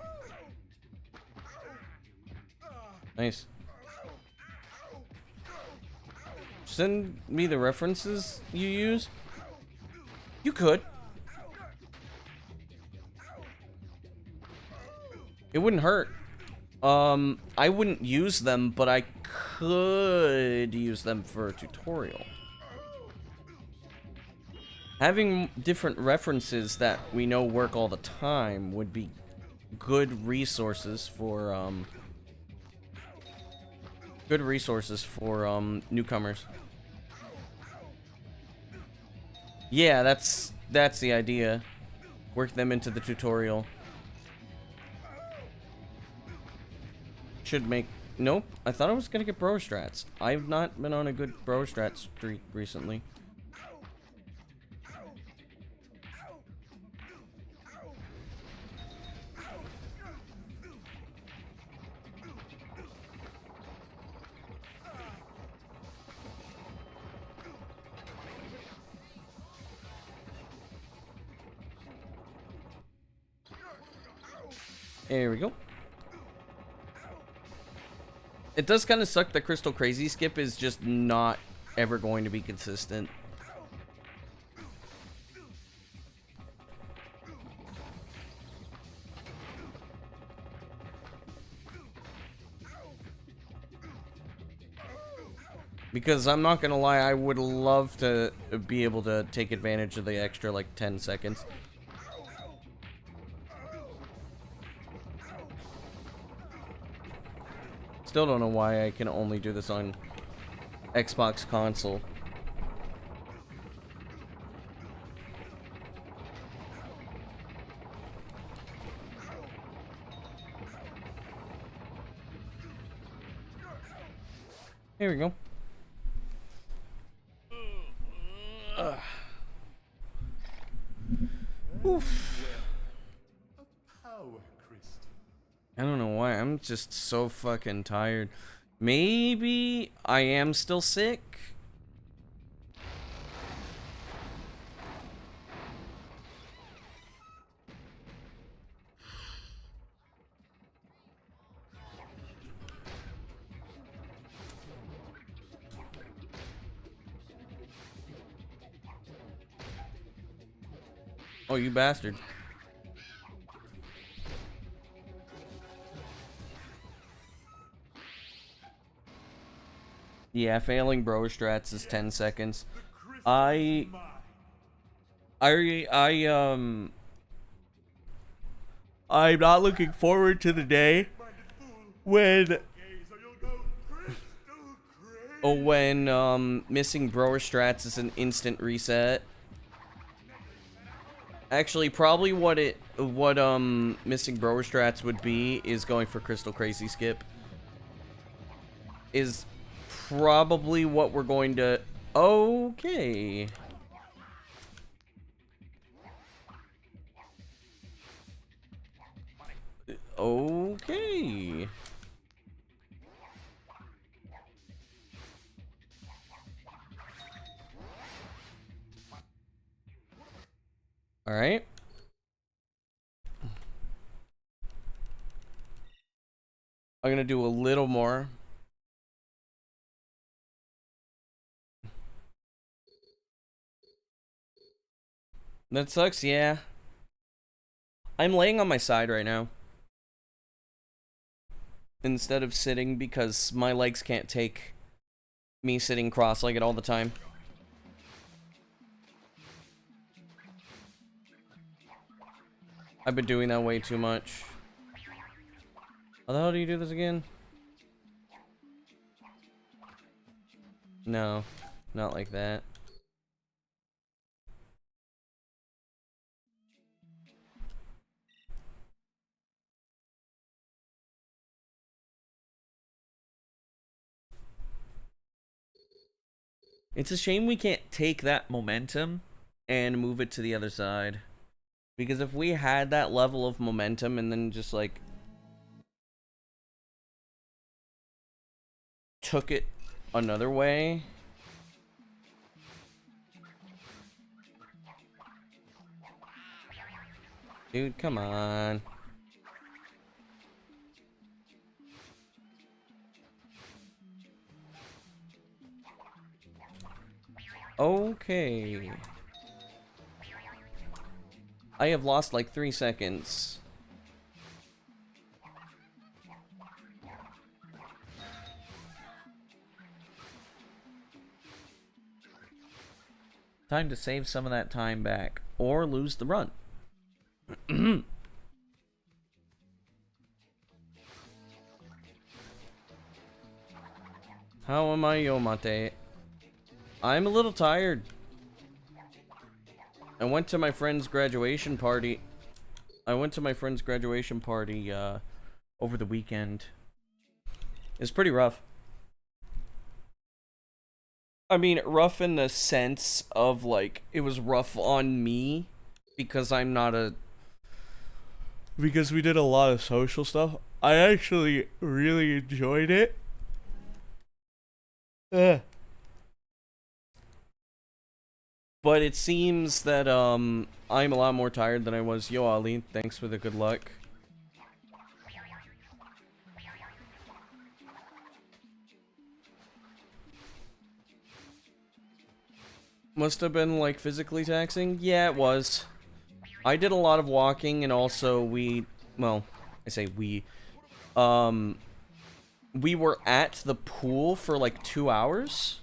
Nice. Send me the references you use? You could. It wouldn't hurt. I wouldn't use them, but I could use them for a tutorial. Having different references that we know work all the time would be good resources for, newcomers. Yeah, that's the idea. Work them into the tutorial. Should make... Nope, I thought I was gonna get bro strats. I've not been on a good bro strat streak recently. There we go. It does kind of suck that Crystal Crazy Skip is just not ever going to be consistent. Because I'm not gonna lie, I would love to be able to take advantage of the extra, like, 10 seconds. Still don't know why I can only do this on Xbox console. Here we go. Oof. I don't know why. I'm just so fucking tired. Maybe I am still sick. Oh, you bastard. Yeah, failing bro strats is 10 seconds. I'm not looking forward to the day when missing bro strats is an instant reset. Actually, probably what missing bro strats would be is going for Crystal Crazy Skip. Is probably what we're going to... Okay. Okay. All right. I'm gonna do a little more. That sucks, yeah. I'm laying on my side right now instead of sitting because my legs can't take me sitting cross-legged all the time. I've been doing that way too much. How the hell do you do this again? No, not like that. It's a shame we can't take that momentum and move it to the other side. Because if we had that level of momentum and then just like took it another way. Dude, come on. Okay. I have lost like 3 seconds. Time to save some of that time back or lose the run. How am I, Yomate? I'm a little tired. I went to my friend's graduation party. Over the weekend. It's pretty rough. I mean, rough in the sense of, like, it was rough on me because I'm not a... Because we did a lot of social stuff. I actually really enjoyed it. But it seems that, I'm a lot more tired than I was. Yo, Ali, thanks for the good luck. Must have been, like, physically taxing? Yeah, it was. I did a lot of walking, and also well, I say we were at the pool for, like, 2 hours.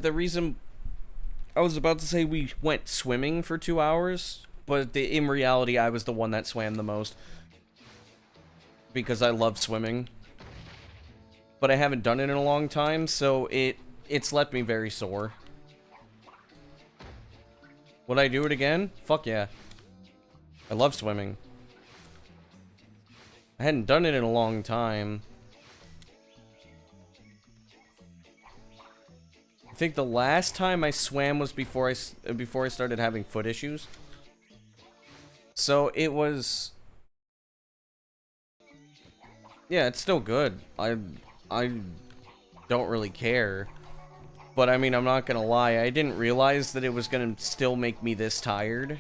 The reason I was about to say we went swimming for 2 hours, But in reality, I was the one that swam the most. Because I love swimming. But I haven't done it in a long time, so it's left me very sore. Would I do it again? Fuck yeah. I love swimming. I hadn't done it in a long time. I think the last time I swam was before I started having foot issues. So it was... Yeah, it's still good. I don't really care. But I mean, I'm not gonna lie, I didn't realize that it was gonna still make me this tired.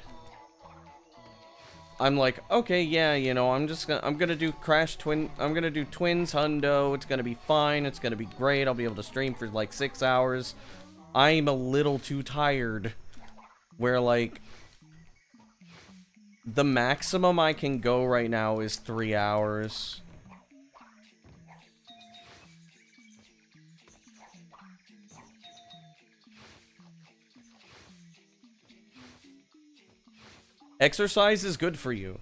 I'm like, okay, yeah, you know, I'm gonna do I'm gonna do Twins Hundo, it's gonna be fine, it's gonna be great, I'll be able to stream for like 6 hours. I'm a little too tired. Where, like, the maximum I can go right now is 3 hours. Exercise is good for you.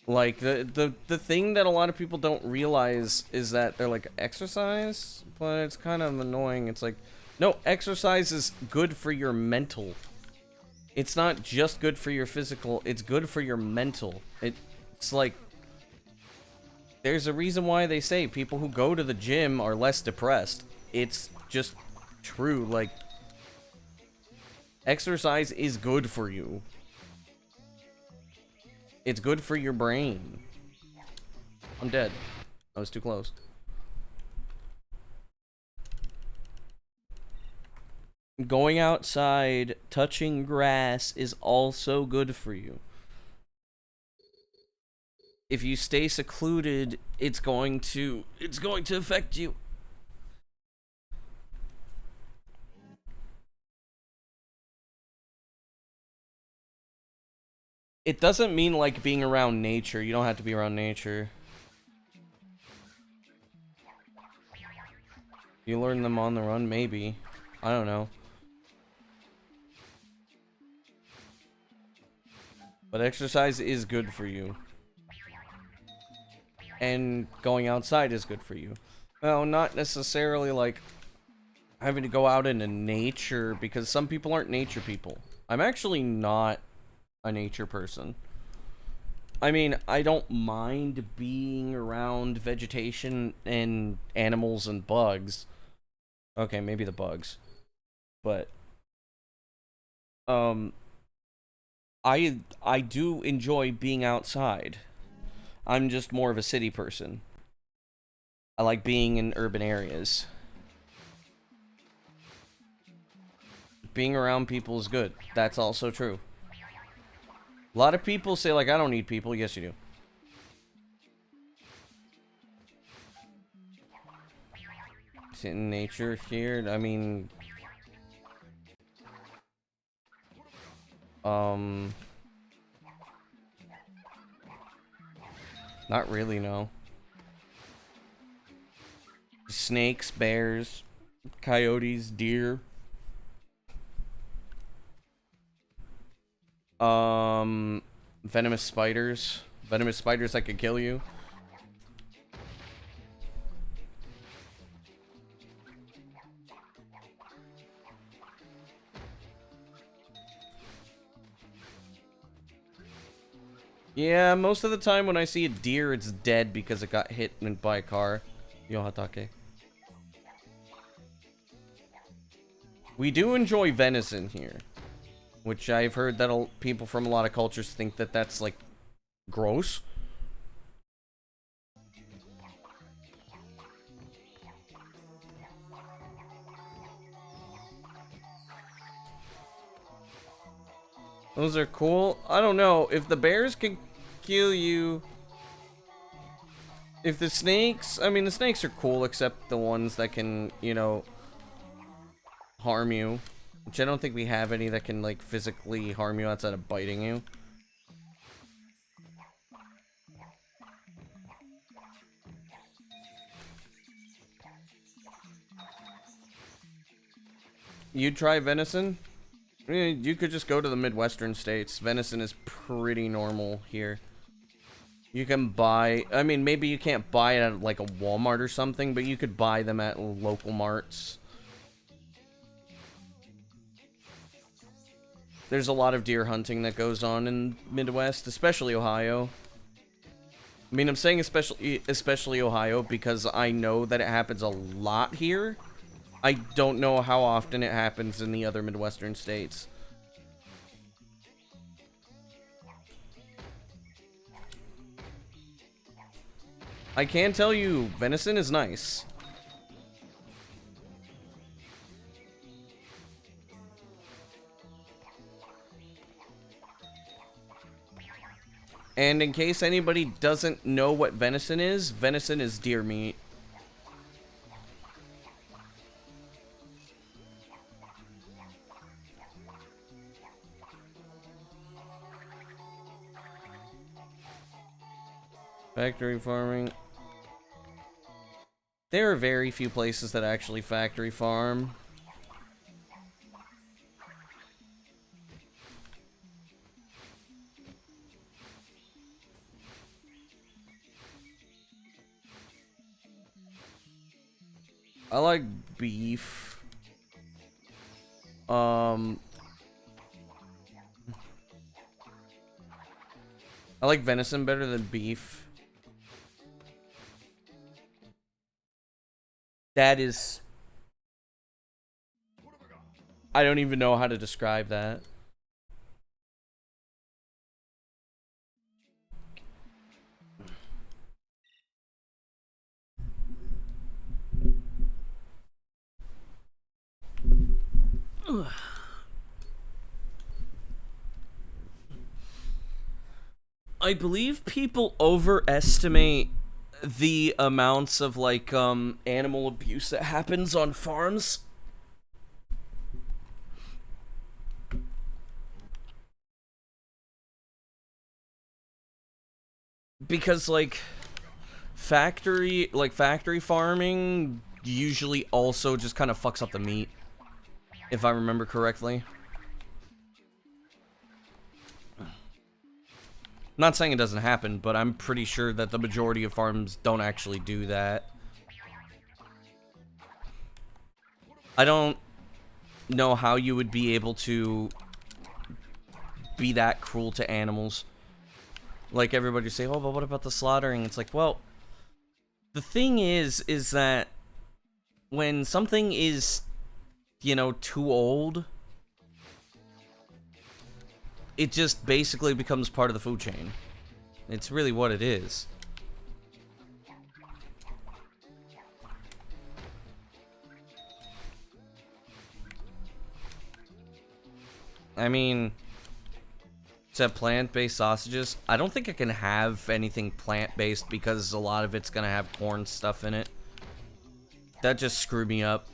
Like, the thing that a lot of people don't realize is that they're like, exercise? But it's kind of annoying. It's like, no, exercise is good for your mental. It's not just good for your physical, it's good for your mental. It's like, there's a reason why they say people who go to the gym are less depressed. It's just true. Like, exercise is good for you. It's good for your brain. I'm dead. I was too close. Going outside, touching grass is also good for you. If you stay secluded, it's going to affect you. It doesn't mean like being around nature. You don't have to be around nature. You learn them on the run, maybe. I don't know. But exercise is good for you. And going outside is good for you. Well, not necessarily like having to go out into nature, because some people aren't nature people. I'm actually not a nature person. I mean, I don't mind being around vegetation and animals and bugs. Okay, maybe the bugs. But I do enjoy being outside. I'm just more of a city person. I like being in urban areas. Being around people is good. That's also true. A lot of people say, like, I don't need people. Yes, you do. Sit in nature here. I mean... Not really, no. Snakes, bears, coyotes, deer. Venomous spiders. Venomous spiders that could kill you. Yeah, most of the time when I see a deer, it's dead because it got hit by a car. Yohatake. We do enjoy venison here. Which I've heard that people from a lot of cultures think that that's, like, gross. Those are cool. I don't know. If the bears can kill you... If the snakes... I mean, the snakes are cool, except the ones that can, you know, harm you. Which I don't think we have any that can, like, physically harm you outside of biting you. You'd try venison? I mean, you could just go to the Midwestern states. Venison is pretty normal here. You can buy, I mean, maybe you can't buy it at like a Walmart or something, but you could buy them at local marts. There's a lot of deer hunting that goes on in Midwest, especially Ohio. I mean, I'm saying especially Ohio because I know that it happens a lot here. I don't know how often it happens in the other Midwestern states. I can tell you, venison is nice. And in case anybody doesn't know what venison is deer meat. Factory farming. There are very few places that actually factory farm. I like beef. I like venison better than beef. That is... I don't even know how to describe that. I believe people overestimate the amounts of like animal abuse that happens on farms. Because like factory farming usually also just kind of fucks up the meat, if I remember correctly. I'm not saying it doesn't happen, but I'm pretty sure that the majority of farms don't actually do that. I don't know how you would be able to be that cruel to animals. Like, everybody say, oh, but what about the slaughtering? It's like, well, the thing is that when something is, you know, too old, it just basically becomes part of the food chain. It's really what it is. I mean, except plant-based sausages. I don't think I can have anything plant-based because a lot of it's gonna have corn stuff in it. That just screwed me up.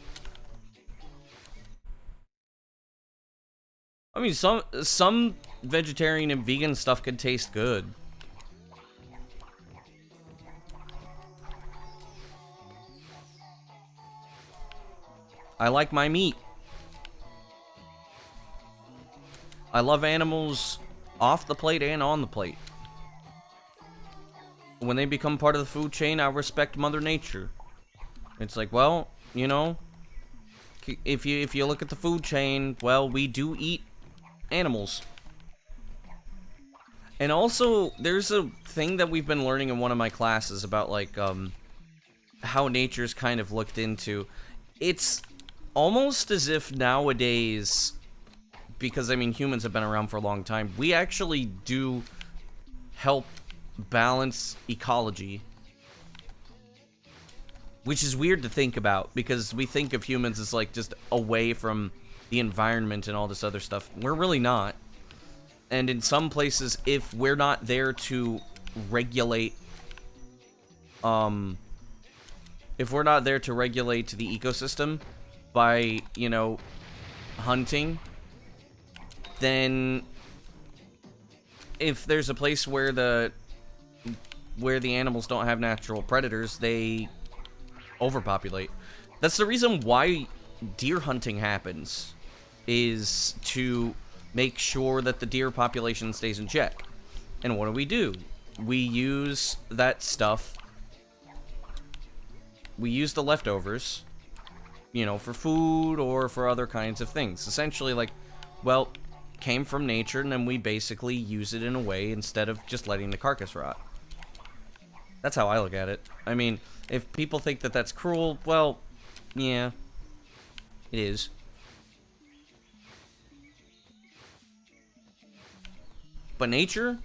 I mean, some vegetarian and vegan stuff could taste good. I like my meat. I love animals off the plate and on the plate. When they become part of the food chain, I respect Mother Nature. It's like, well, you know, if you look at the food chain, well, we do eat animals. And also, there's a thing that we've been learning in one of my classes about, like, how nature's kind of looked into. It's almost as if nowadays, because, I mean, humans have been around for a long time, we actually do help balance ecology. Which is weird to think about, because we think of humans as, like, just away from the environment and all this other stuff. We're really not. And in some places, if we're not there to regulate, if we're not there to regulate the ecosystem by, you know, hunting, then if there's a place where the animals don't have natural predators, they overpopulate. That's the reason why deer hunting happens. is to make sure that the deer population stays in check. And what do? We use that stuff. We use the leftovers, you know, for food or for other kinds of things. Essentially, like, well, came from nature, and then we basically use it in a way instead of just letting the carcass rot. That's how I look at it. I mean, if people think that that's cruel, well, yeah, it is. But nature?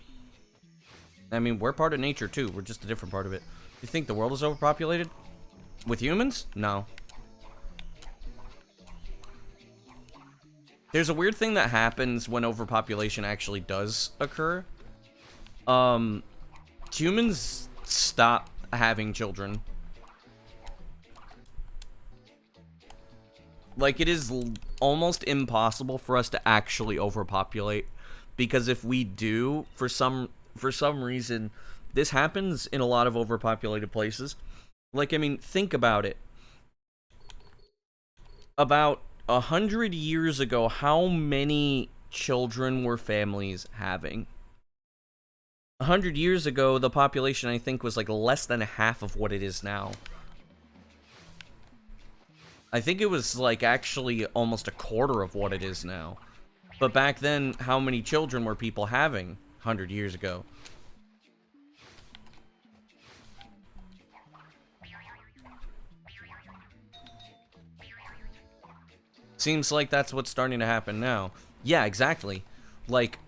I mean, we're part of nature too. We're just a different part of it. You think the world is overpopulated? With humans? No. There's a weird thing that happens when overpopulation actually does occur. Humans stop having children. Like, it is almost impossible for us to actually overpopulate, because if we do, for some reason, this happens in a lot of overpopulated places. Like, I mean, think about it. About 100 years ago, how many children were families having? 100 years ago, the population, I think, was like less than half of what it is now. I think it was like actually almost a quarter of what it is now. But back then, how many children were people having 100 years ago? Seems like that's what's starting to happen now. Yeah, exactly. Like,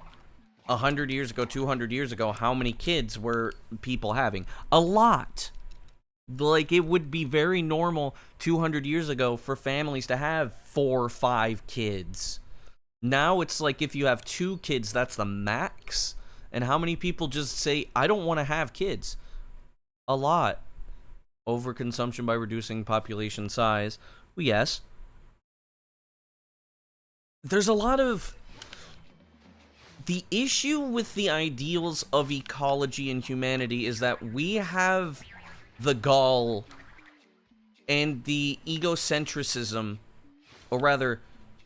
100 years ago, 200 years ago, how many kids were people having? A lot. Like, it would be very normal 200 years ago for families to have 4 or 5 kids. Now it's like if you have 2 kids, that's the max. And how many people just say, I don't want to have kids? A lot. Overconsumption by reducing population size. Well, yes. There's a lot of... The issue with the ideals of ecology and humanity is that we have the gall and the egocentricism, or rather,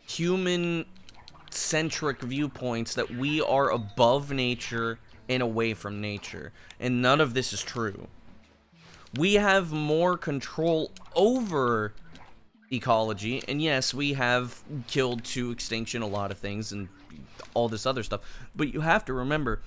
human-centric viewpoints that we are above nature and away from nature. And none of this is true. We have more control over ecology, and yes, we have killed to extinction a lot of things and all this other stuff, but you have to remember,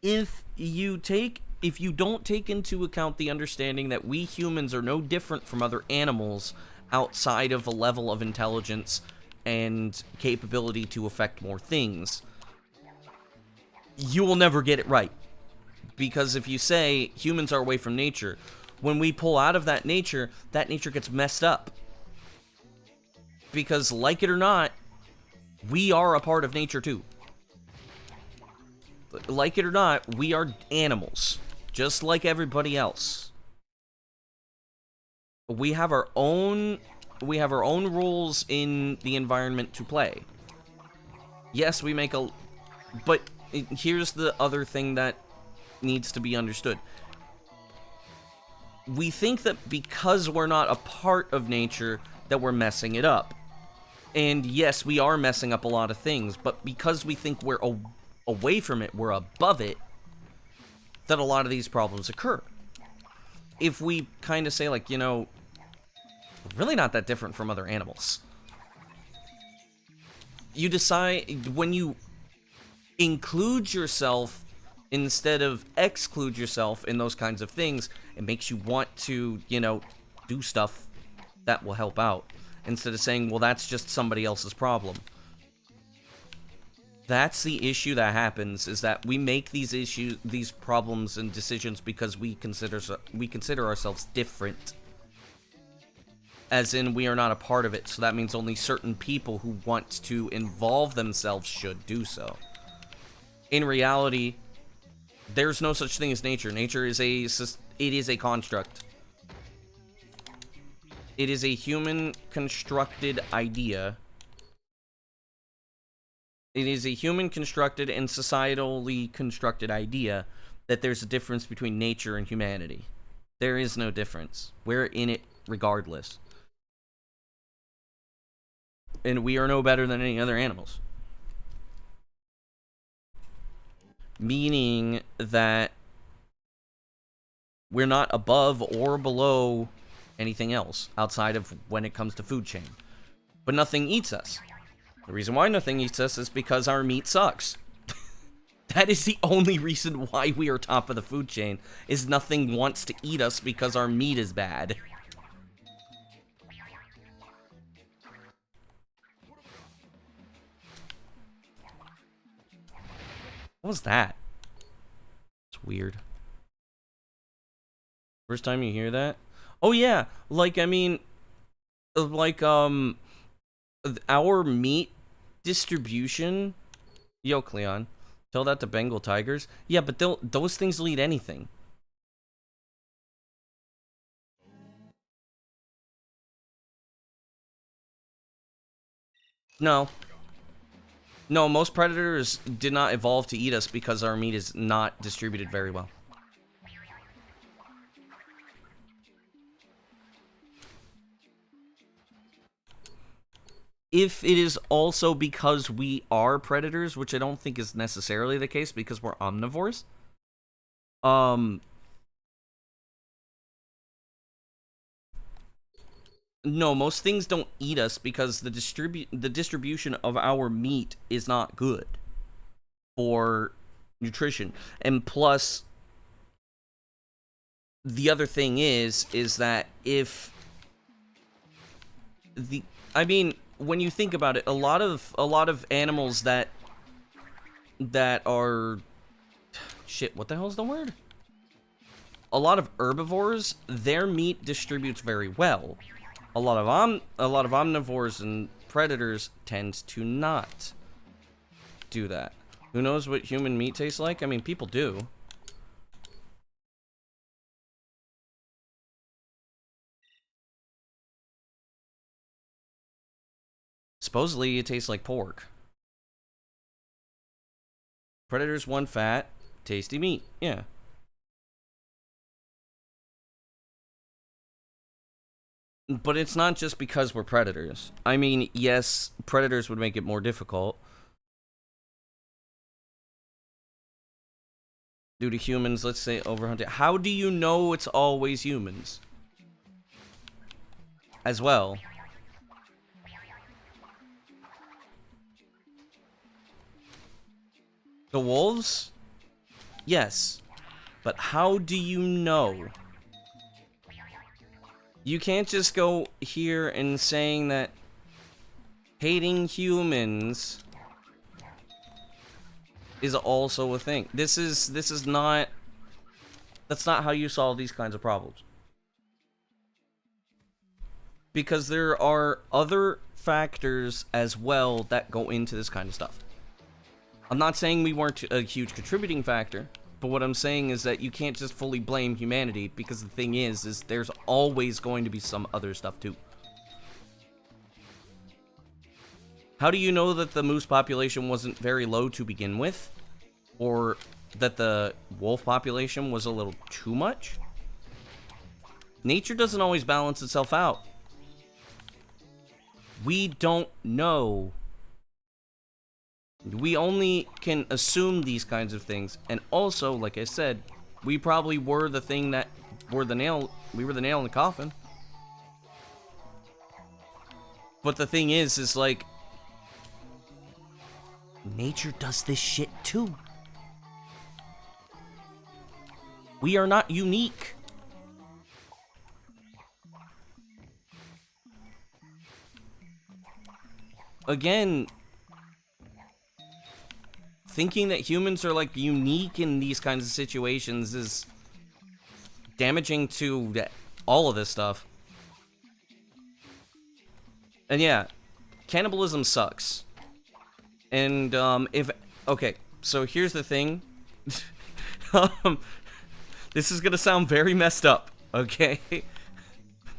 if you don't take into account the understanding that we humans are no different from other animals outside of a level of intelligence and capability to affect more things, you will never get it right. Because if you say humans are away from nature, when we pull out of that nature gets messed up. Because, like it or not, we are a part of nature too. Like it or not, we are animals, just like everybody else. We have our own rules in the environment to play. Yes, we make a... But here's the other thing that needs to be understood. We think that because we're not a part of nature, that we're messing it up. And yes, we are messing up a lot of things, but because we think we're away from it, we're above it, that a lot of these problems occur. If we kind of say, like, you know, we're really not that different from other animals. You decide, when you include yourself instead of exclude yourself in those kinds of things, it makes you want to, you know, do stuff that will help out. Instead of saying, well, that's just somebody else's problem. That's the issue that happens, is that we make these problems and decisions because we consider ourselves different. As in, we are not a part of it, so that means only certain people who want to involve themselves should do so. In reality, there's no such thing as nature. Nature is a construct. It is a human-constructed idea. It is a human-constructed and societally constructed idea that there's a difference between nature and humanity. There is no difference. We're in it regardless. And we are no better than any other animals. Meaning that we're not above or below anything else outside of when it comes to food chain. But nothing eats us. The reason why nothing eats us is because our meat sucks. That is the only reason why we are top of the food chain, is nothing wants to eat us because our meat is bad. What was that? It's weird. First time you hear that? Oh yeah, like, I mean, like, our meat distribution... Yo, Cleon. Tell that to Bengal tigers. Yeah, but those things will eat anything. No. No, most predators did not evolve to eat us because our meat is not distributed very well. If it is also because we are predators, which I don't think is necessarily the case because we're omnivores. No, most things don't eat us because the distribution of our meat is not good for nutrition. And plus, the other thing is that if I mean, when you think about it, a lot of animals that are shit, what the hell's the word? A lot of herbivores, their meat distributes very well. A lot of omnivores and predators tend to not do that. Who knows what human meat tastes like? I mean, people do. Supposedly, it tastes like pork. Predators want fat, tasty meat. Yeah. But it's not just because we're predators. I mean, yes, predators would make it more difficult. Due to humans, let's say, overhunting. How do you know it's always humans? As well. The wolves? Yes. But how do you know? You can't just go here and saying that hating humans is also a thing. This is not... That's not how you solve these kinds of problems. Because there are other factors as well that go into this kind of stuff. I'm not saying we weren't a huge contributing factor, but what I'm saying is that you can't just fully blame humanity, because the thing is there's always going to be some other stuff too. How do you know that the moose population wasn't very low to begin with? Or that the wolf population was a little too much? Nature doesn't always balance itself out. We don't know. We only can assume these kinds of things. And also, like I said, we probably were the thing that were the nail. We were the nail in the coffin. But the thing is like, nature does this shit too. We are not unique. Again, thinking that humans are like unique in these kinds of situations is damaging to all of this stuff. And yeah, cannibalism sucks. And okay, so here's the thing. This is gonna sound very messed up, okay?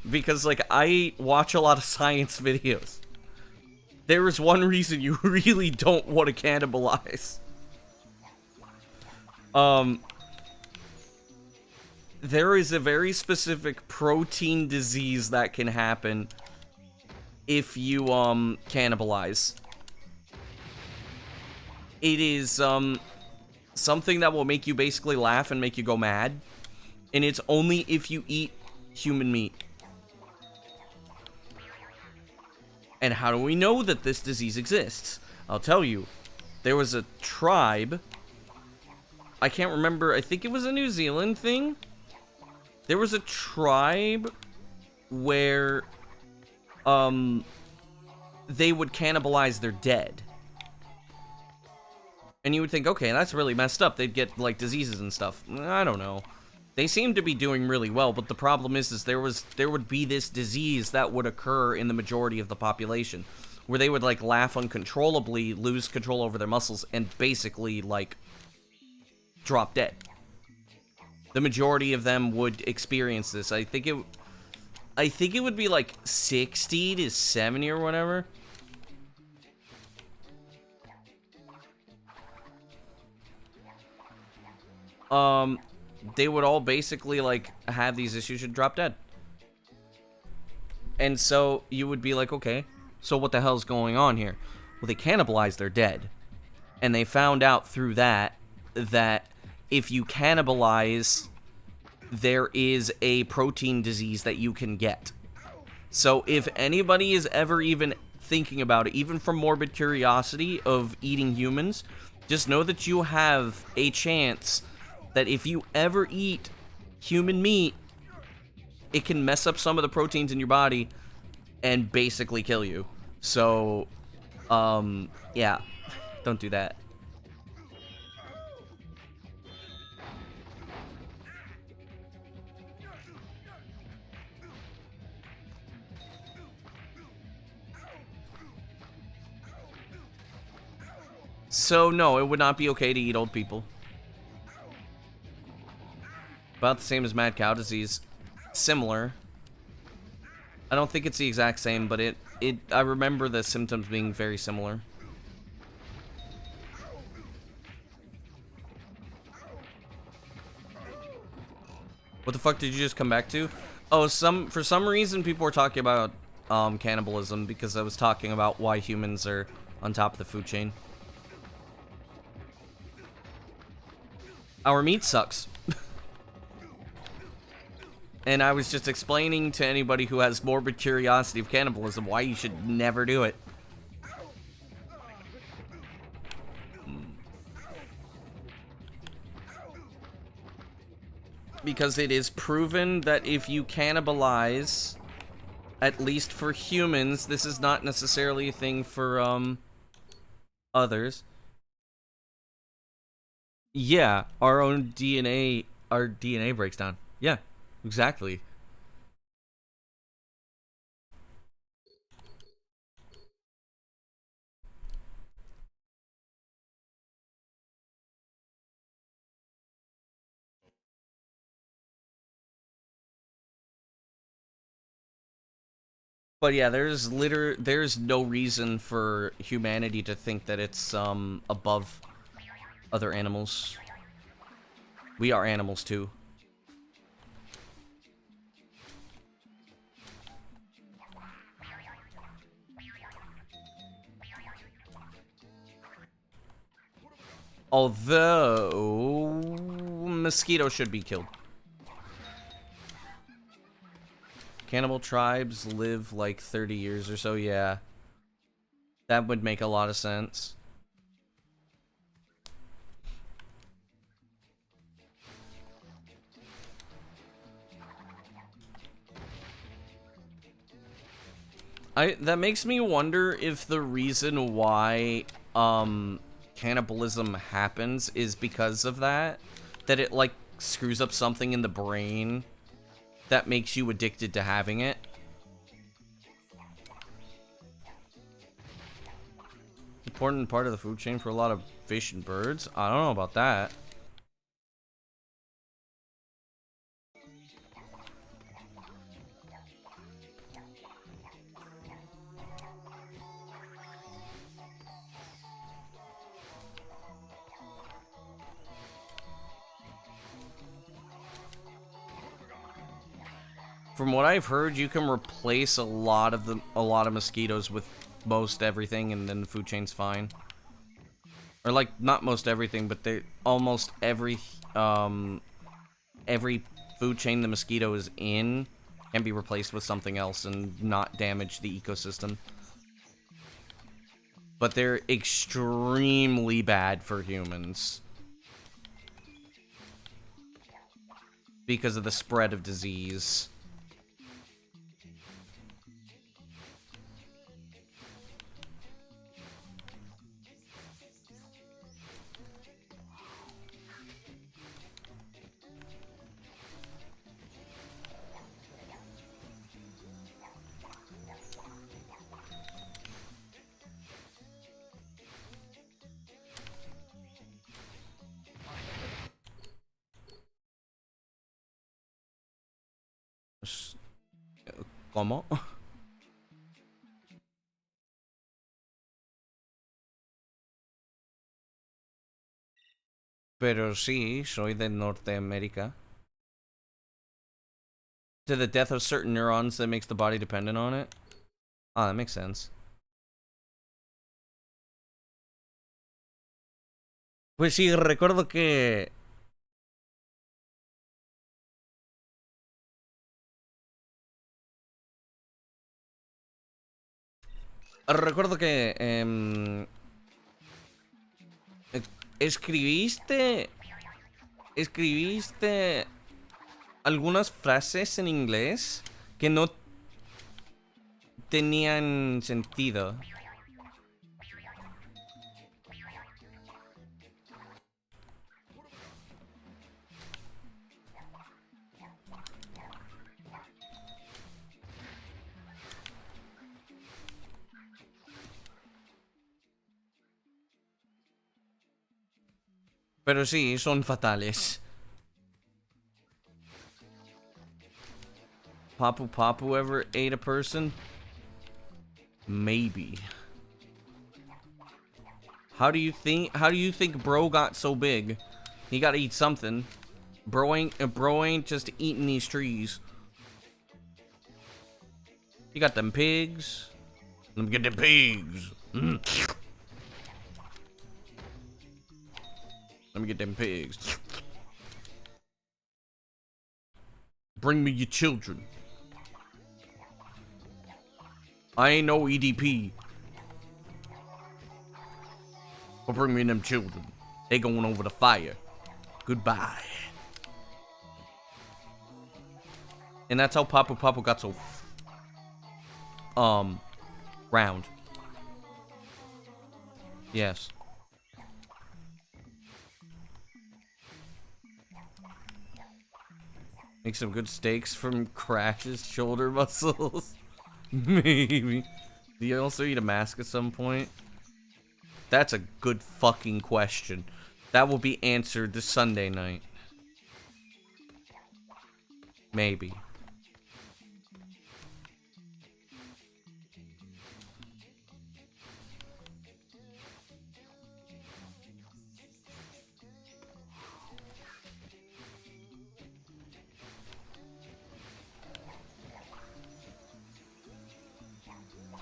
Because like I watch a lot of science videos. There is one reason you really don't want to cannibalize. There is a very specific protein disease that can happen if you cannibalize. It is something that will make you basically laugh and make you go mad, and it's only if you eat human meat. And how do we know that this disease exists? I'll tell you. There was a tribe, I can't remember, I think it was a New Zealand thing. There was a tribe where they would cannibalize their dead. And you would think, okay, that's really messed up. They'd get, like, diseases and stuff. I don't know. They seem to be doing really well, but the problem is there would be this disease that would occur in the majority of the population, where they would, like, laugh uncontrollably, lose control over their muscles, and basically, like, drop dead. The majority of them would experience this. I think it would be, like, 60 to 70 or whatever. They would all basically, like, have these issues and drop dead. And so you would be like, okay, so what the hell's going on here? Well, they cannibalized their dead. And they found out through that if you cannibalize, there is a protein disease that you can get. So if anybody is ever even thinking about it, even from morbid curiosity of eating humans, just know that you have a chance that if you ever eat human meat, it can mess up some of the proteins in your body and basically kill you. So, yeah, don't do that. So, no, it would not be okay to eat old people. About the same as mad cow disease. Similar. I don't think it's the exact same, but I remember the symptoms being very similar. What the fuck did you just come back to? Oh, for some reason people were talking about cannibalism because I was talking about why humans are on top of the food chain. Our meat sucks. And I was just explaining to anybody who has morbid curiosity of cannibalism why you should never do it. Because it is proven that if you cannibalize, at least for humans, this is not necessarily a thing for others. Yeah, our DNA breaks down. Yeah. Exactly. But yeah, there's no reason for humanity to think that it's above other animals. We are animals too. Although mosquitoes should be killed. Cannibal tribes live like 30 years or so, yeah. That would make a lot of sense. That makes me wonder if the reason why cannibalism happens is because of that it like screws up something in the brain that makes you addicted to having it. Important part of the food chain for a lot of fish and birds. I don't know about that. From what I've heard, you can replace a lot of mosquitoes with most everything, and then the food chain's fine. Or like not most everything, but they almost every food chain the mosquito is in can be replaced with something else and not damage the ecosystem. But they're extremely bad for humans because of the spread of disease. ¿Cómo? Pero sí, soy de Norteamérica. To the death of certain neurons that makes the body dependent on it. Ah, that makes sense. Pues sí, recuerdo que... Recuerdo que... escribiste algunas frases en inglés que no tenían sentido. Pero sí, son fatales. Papu Papu ever ate a person? Maybe. How do you think bro got so big? He gotta eat something. Bro ain't just eating these trees. You got them pigs. Let me get them pigs. Let me get them pigs. Bring me your children. I ain't no EDP. But bring me them children. They going over the fire. Goodbye. And that's how Papu Papu got so round. Yes. Make some good steaks from Crash's shoulder muscles. Maybe. Do you also eat a mask at some point? That's a good fucking question. That will be answered this Sunday night. Maybe.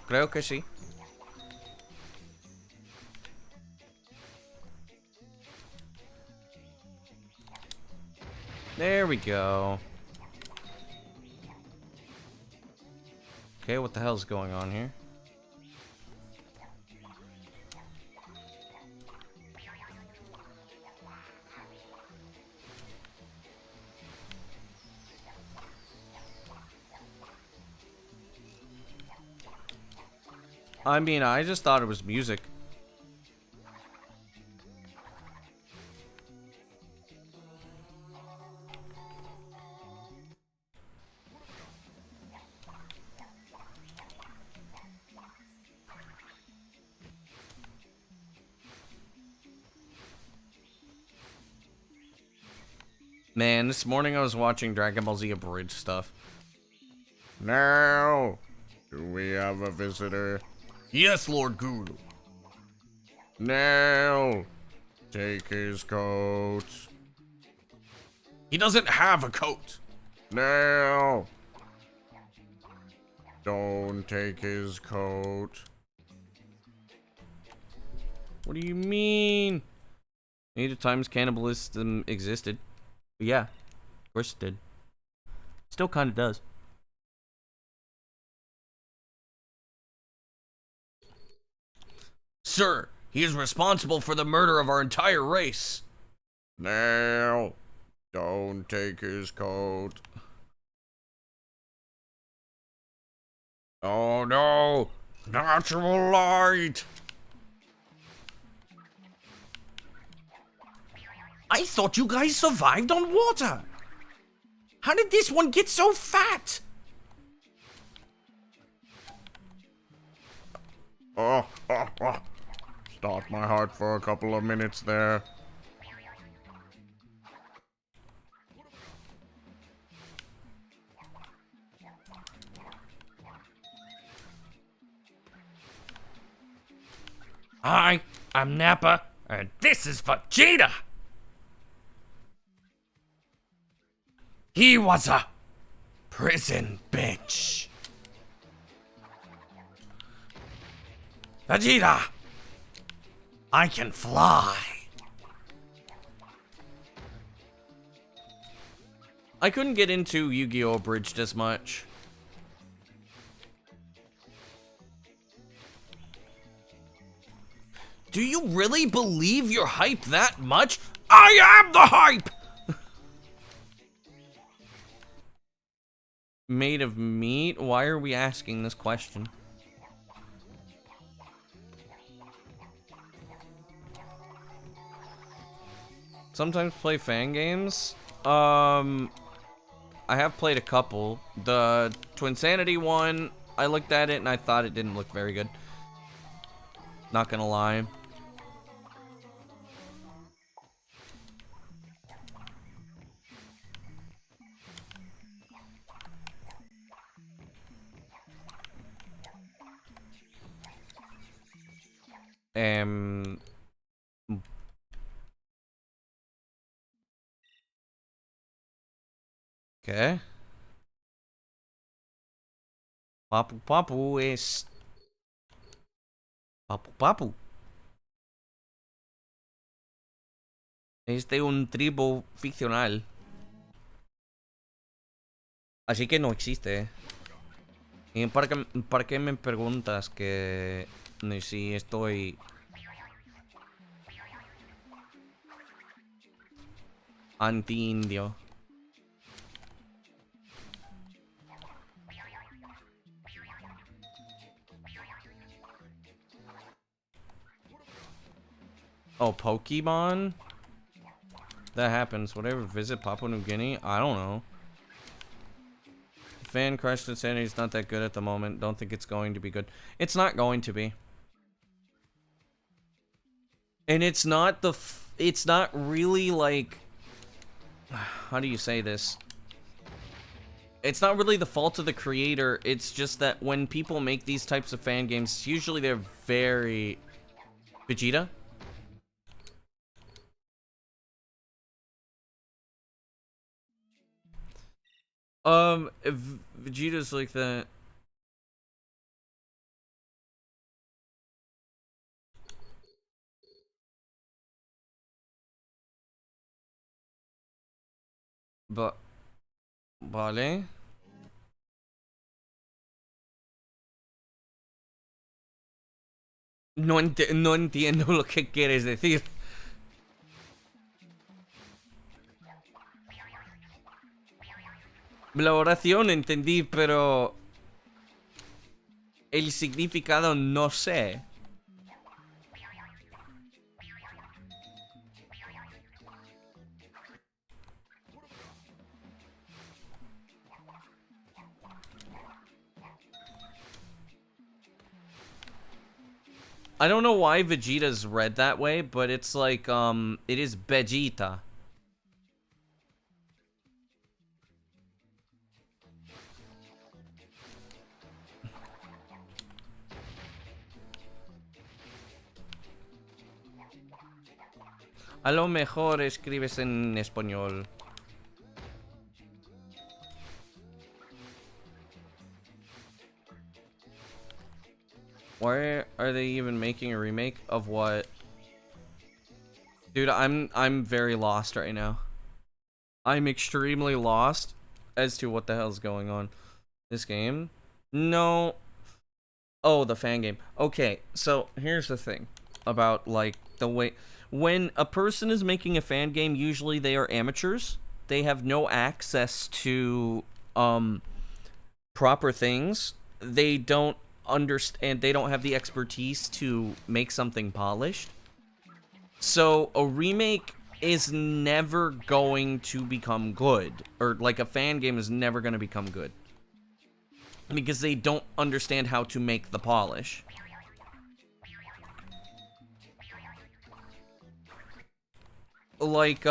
Creo que sí. There we go. Okay, what the hell's going on here? I mean, I just thought it was music. Man, this morning I was watching Dragon Ball Z Abridged stuff. Now, do we have a visitor? Yes, Lord Guru. Now, take his coat. He doesn't have a coat. Now, Don't take his coat. What do you mean? Age of Times cannibalism existed. But yeah, of course it did. Still kind of does. Sir, he is responsible for the murder of our entire race. Now, don't take his coat. Oh no! Natural light! I thought you guys survived on water! How did this one get so fat? Stopped my heart for a couple of minutes there. Hi, I'm Nappa, and this is Vegeta! He was a prison bitch. Vegeta, I can fly. I couldn't get into Yu-Gi-Oh! Abridged as much. Do you really believe you're hype that much? I am the hype! Made of meat? Why are we asking this question? Sometimes play fan games. I have played a couple. The Twinsanity one, I looked at it and I thought it didn't look very good. Not gonna lie. Okay. Papu Papu es... Papu Papu. Es de un tribu ficcional. Así que no existe. ¿Y para qué me preguntas que si estoy anti-indio? Oh, Pokemon? That happens. Whatever. Visit Papua New Guinea? I don't know. Fan Crush Insanity is not that good at the moment. Don't think it's going to be good. It's not going to be. And it's not the... it's not really like... How do you say this? It's not really the fault of the creator. It's just that when people make these types of fan games, usually they're very... Vegeta? Vegeta's like that. But... Vale. No entiendo lo que quieres decir. La oración entendí, pero... el significado no sé. I don't know why Vegeta's read that way, but it's like, it is Vegeta. A lo mejor escribes en español. Why are they even making a remake of what? Dude, I'm very lost right now. I'm extremely lost as to what the hell's going on. This game? No. Oh, the fan game. Okay, so here's the thing about, like, the way... When a person is making a fan game, usually they are amateurs. They have no access to, proper things. They don't understand... They don't have the expertise to make something polished. So, a remake is never going to become good. Or, like, a fan game is never going to become good. Because they don't understand how to make the polish. Like,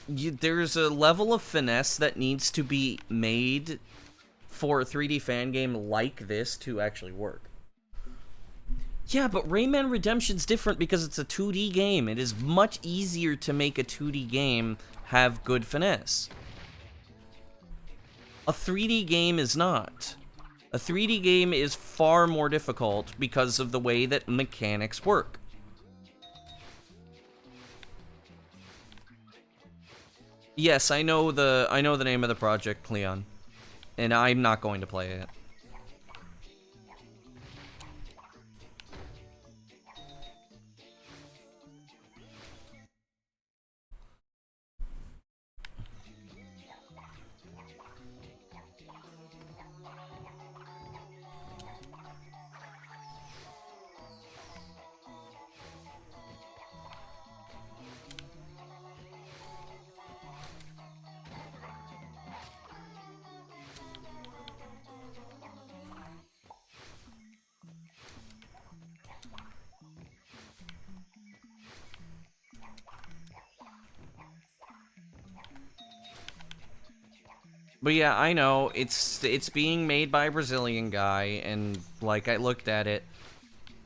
there's a level of finesse that needs to be made for a 3D fan game like this to actually work. Yeah, but Rayman Redemption's different because it's a 2D game. It is much easier to make a 2D game have good finesse. A 3D game is not. A 3D game is far more difficult because of the way that mechanics work. Yes, I know the name of the project, Leon, and I'm not going to play it. But yeah, I know it's being made by a Brazilian guy, and like I looked at it,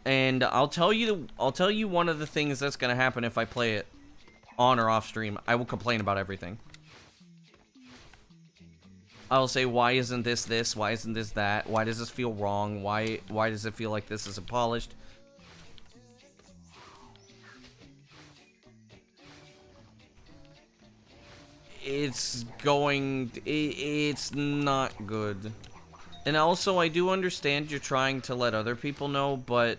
and I'll tell you one of the things that's gonna happen if I play it on or off stream. I will complain about everything. I'll say, why isn't this this? Why isn't this that? Why does this feel wrong? Why does it feel like this isn't polished? It's not good. And also, I do understand you're trying to let other people know, but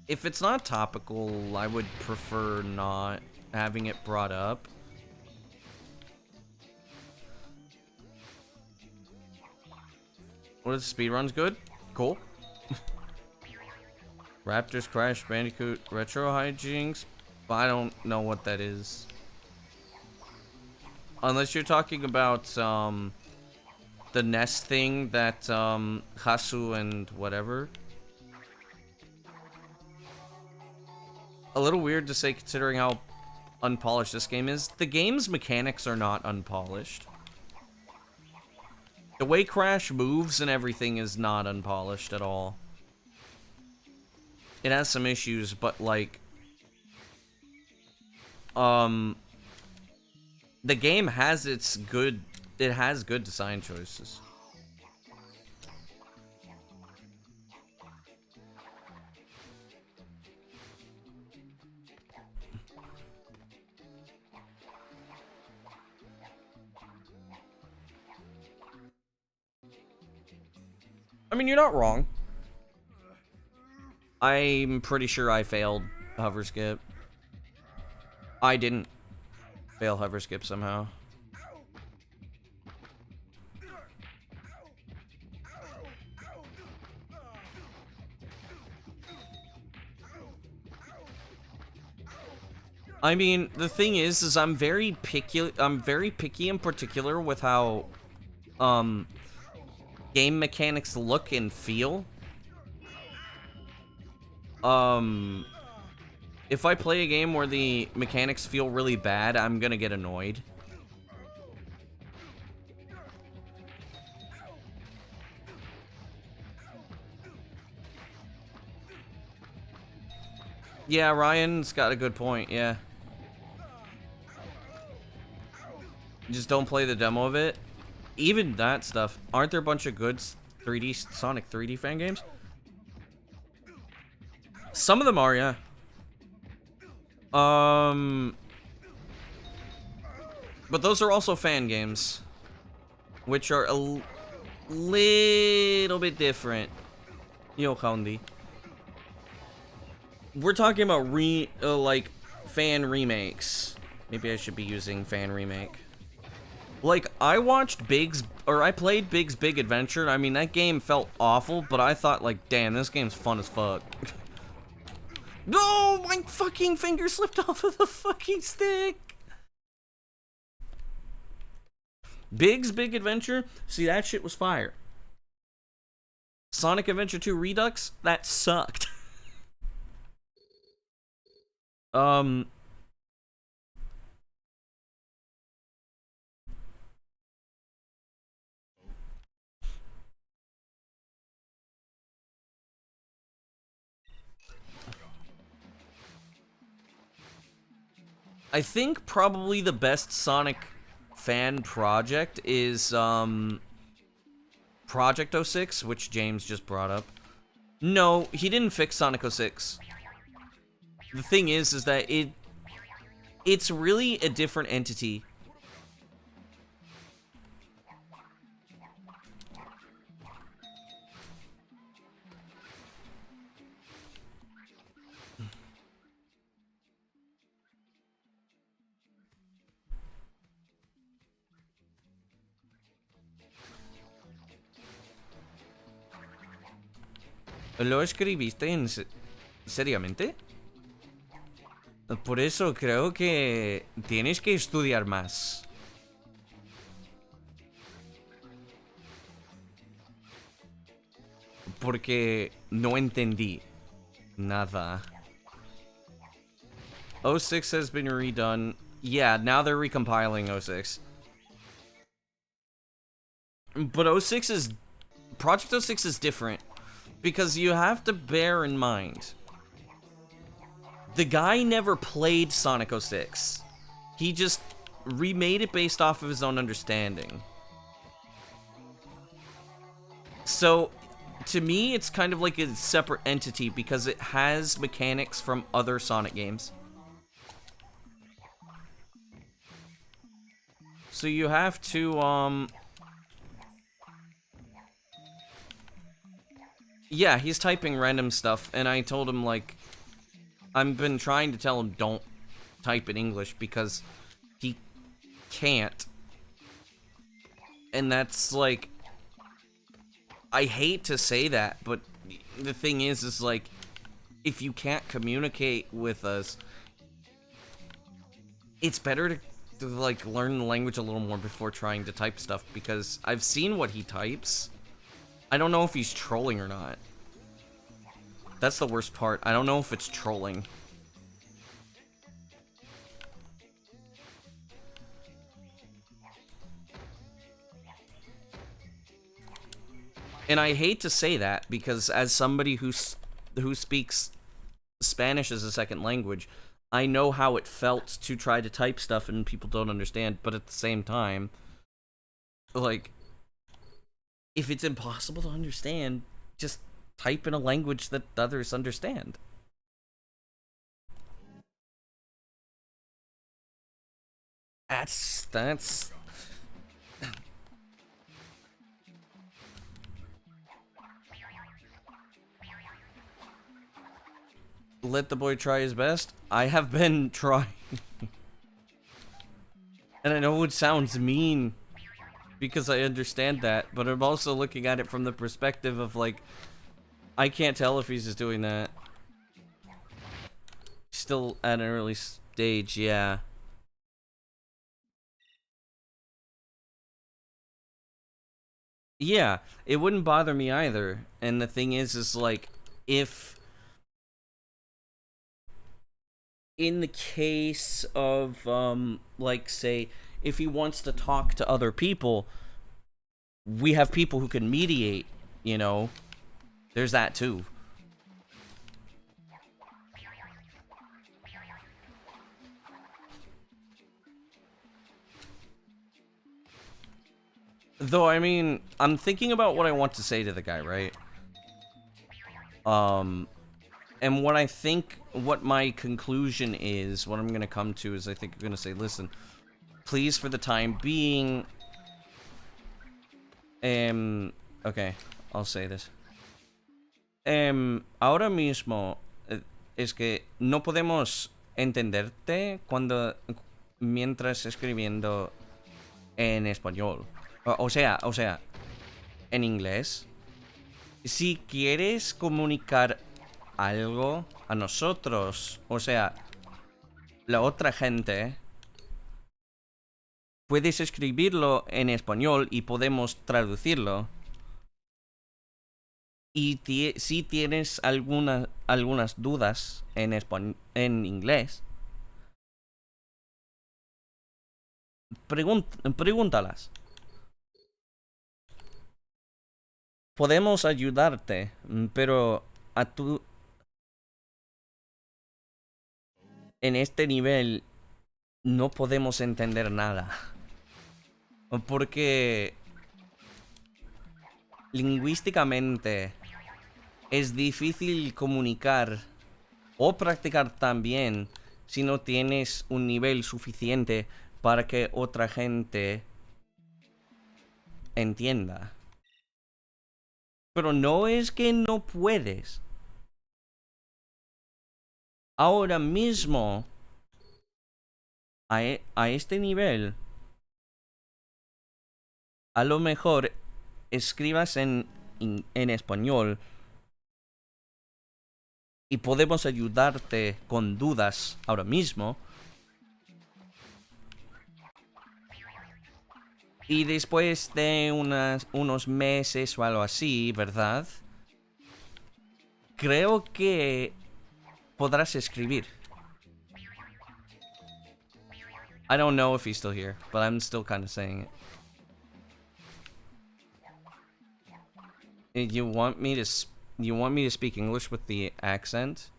if it's not topical, I would prefer not having it brought up. What is speedruns good? Cool. Raptors, Crash Bandicoot, Retro Hijinks? I don't know what that is. Unless you're talking about, the nest thing that, Hasu and whatever. A little weird to say considering how unpolished this game is. The game's mechanics are not unpolished. The way Crash moves and everything is not unpolished at all. It has some issues, but like... The game has its good... It has good design choices. I mean, you're not wrong. I'm pretty sure I failed hover skip. I didn't fail hover skip somehow. I mean, the thing is I'm very picky in particular with how, game mechanics look and feel. If I play a game where the mechanics feel really bad, I'm gonna get annoyed. Yeah, Ryan's got a good point, yeah. Just don't play the demo of it. even that stuff, aren't there a bunch of good 3D Sonic 3D fan games? Some of them are, yeah. But those are also fan games, which are a little bit different. Yo, Houndy. We're talking about like fan remakes. Maybe I should be using fan remake. Like, I watched I played Big's Big Adventure. I mean, that game felt awful, but I thought, like, damn, this game's fun as fuck. No, my fucking finger slipped off of the fucking stick. Big's Big Adventure, see, that shit was fire. Sonic Adventure 2 Redux, that sucked. I think probably the best Sonic fan project is, Project 06, which James just brought up. No, he didn't fix Sonic 06. The thing is that it's really a different entity. ¿Lo escribiste seriamente? Por eso creo que tienes que estudiar más. Porque no entendí nada. 06 has been redone. Yeah, now they're recompiling 06. But 06 is... Project 06 is different. Because you have to bear in mind, the guy never played Sonic 06. He just remade it based off of his own understanding. So, to me, it's kind of like a separate entity because it has mechanics from other Sonic games. So you have to, yeah, he's typing random stuff, and I told him, like, I've been trying to tell him don't type in English because he can't. And that's, like, I hate to say that, but the thing is like, if you can't communicate with us, it's better to like, learn the language a little more before trying to type stuff, because I've seen what he types. I don't know if he's trolling or not. That's the worst part. I don't know if it's trolling. And I hate to say that, because as somebody who speaks Spanish as a second language, I know how it felt to try to type stuff and people don't understand, but at the same time, like, if it's impossible to understand, just type in a language that others understand. That's... Let the boy try his best. I have been trying. And I know it sounds mean, because I understand that, but I'm also looking at it from the perspective of, like, I can't tell if he's just doing that. Still at an early stage, yeah. Yeah, it wouldn't bother me either. And the thing is like, if... in the case of, like, say, if he wants to talk to other people, we have people who can mediate, you know? There's that, too. Though, I mean, I'm thinking about what I want to say to the guy, right? And what I think, what my conclusion is, what I'm gonna come to is I think I'm gonna say, listen, please for the time being, okay, I'll say this. Ahora mismo, es que no podemos entenderte mientras escribiendo en español. O sea, en inglés. Si quieres comunicar algo a nosotros, o sea, la otra gente, puedes escribirlo en español y podemos traducirlo. Y si tienes algunas dudas en inglés, pregúntalas. Podemos ayudarte, pero en este nivel no podemos entender nada. Porque lingüísticamente es difícil comunicar o practicar también si no tienes un nivel suficiente para que otra gente entienda. Pero no es que no puedes. Ahora mismo, a este nivel, a lo mejor escribas en español y podemos ayudarte con dudas ahora mismo. Y después de unos meses o algo así, ¿verdad? Creo que podrás escribir. I don't know if he's still here, but I'm still kind of saying it. You want me to speak English with the accent?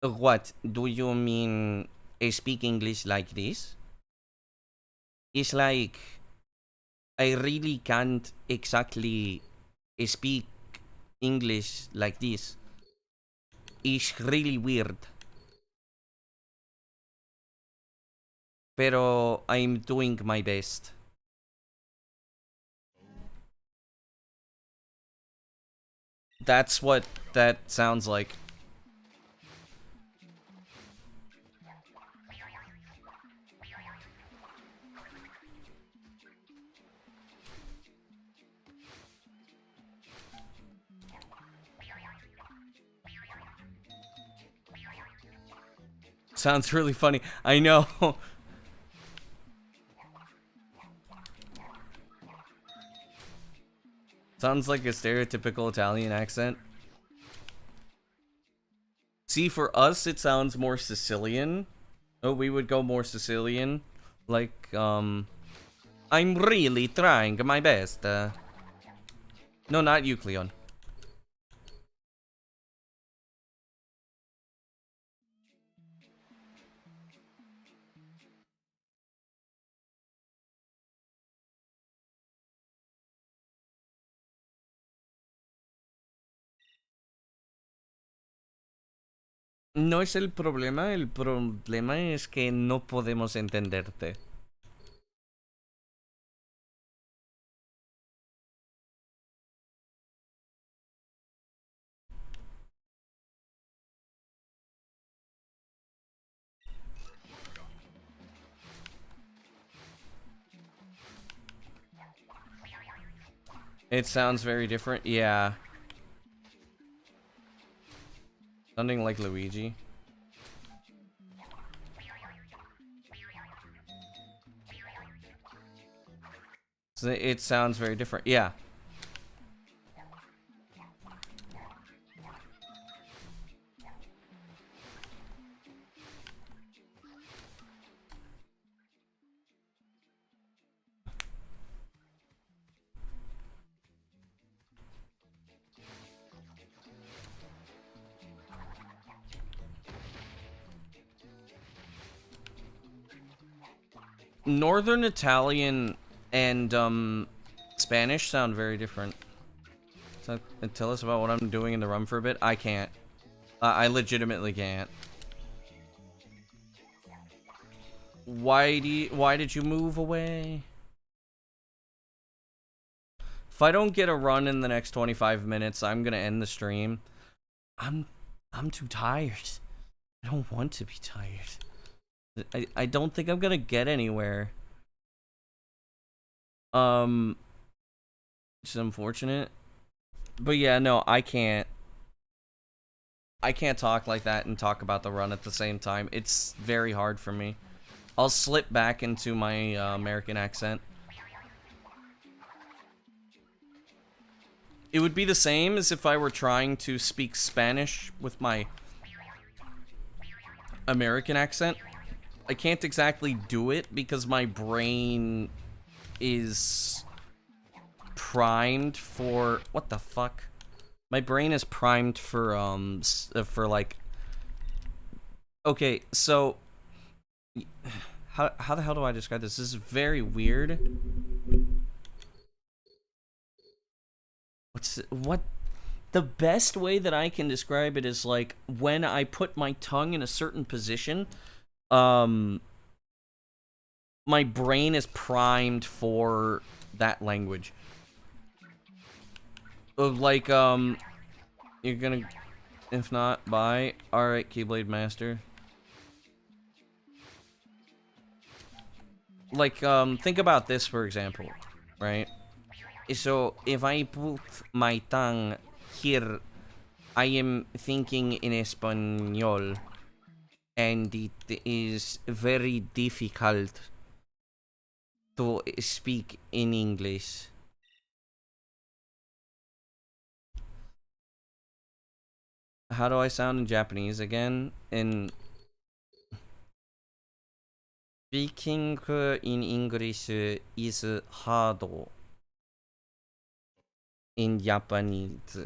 What? Do you mean speak English like this? It's like I really can't exactly speak English like this. It's really weird. Pero I'm doing my best. That's what that sounds like. Sounds really funny. I know. Sounds like a stereotypical Italian accent. See, for us, it sounds more Sicilian. Oh, we would go more Sicilian. Like, I'm really trying my best. No, not you, Cleon. No es el problema es que no podemos entenderte. It sounds very different, yeah. Sounding like Luigi. So it sounds very different, yeah. Northern Italian and Spanish sound very different. So, tell us about what I'm doing in the rum for a bit. I can't. I legitimately can't. Why did you move away? If I don't get a run in the next 25 minutes, I'm gonna end the stream. I'm too tired. I don't want to be tired. I don't think I'm gonna get anywhere. Which is unfortunate. But yeah, no, I can't talk like that and talk about the run at the same time. It's very hard for me. I'll slip back into my American accent. It would be the same as if I were trying to speak Spanish with my American accent. I can't exactly do it because my brain is primed for... What the fuck? My brain is primed for like... Okay, so... How the hell do I describe this? This is very weird. What? The best way that I can describe it is like when I put my tongue in a certain position, my brain is primed for that language. Like, you're gonna, if not, bye. Alright, Keyblade Master. Like, think about this, for example, right? So, if I put my tongue here, I am thinking in Espanol, and it is very difficult to speak in English. How do I sound in Japanese again? In speaking in English is hard in Japanese.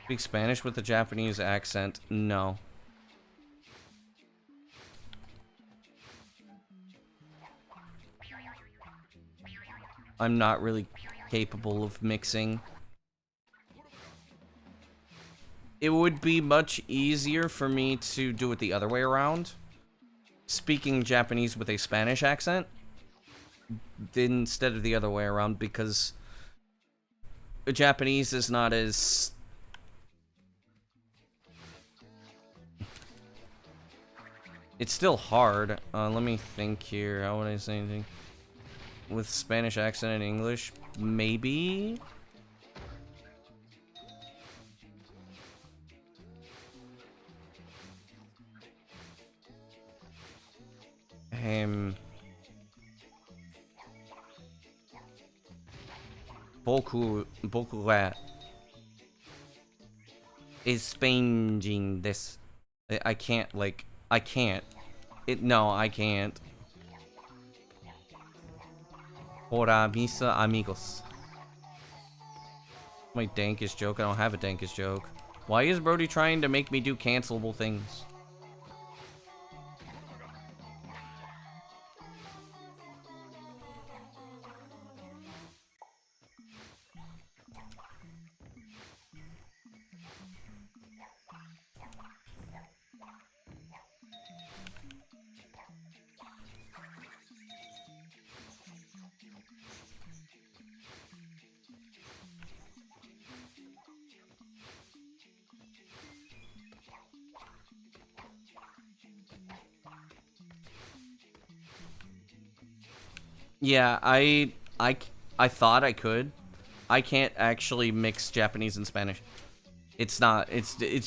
Speak Spanish with a Japanese accent? No. I'm not really capable of mixing. It would be much easier for me to do it the other way around. Speaking Japanese with a Spanish accent instead of the other way around, because Japanese is not as... It's still hard. Let me think here. How would I say anything? With Spanish accent in English? Maybe? Boku wa Spanging this. I can't, like, I can't. No, I can't. Hola, misa amigos. My dankest joke? I don't have a dankest joke. Why is Brody trying to make me do cancelable things? Yeah, I thought I could. I can't actually mix Japanese and Spanish. It's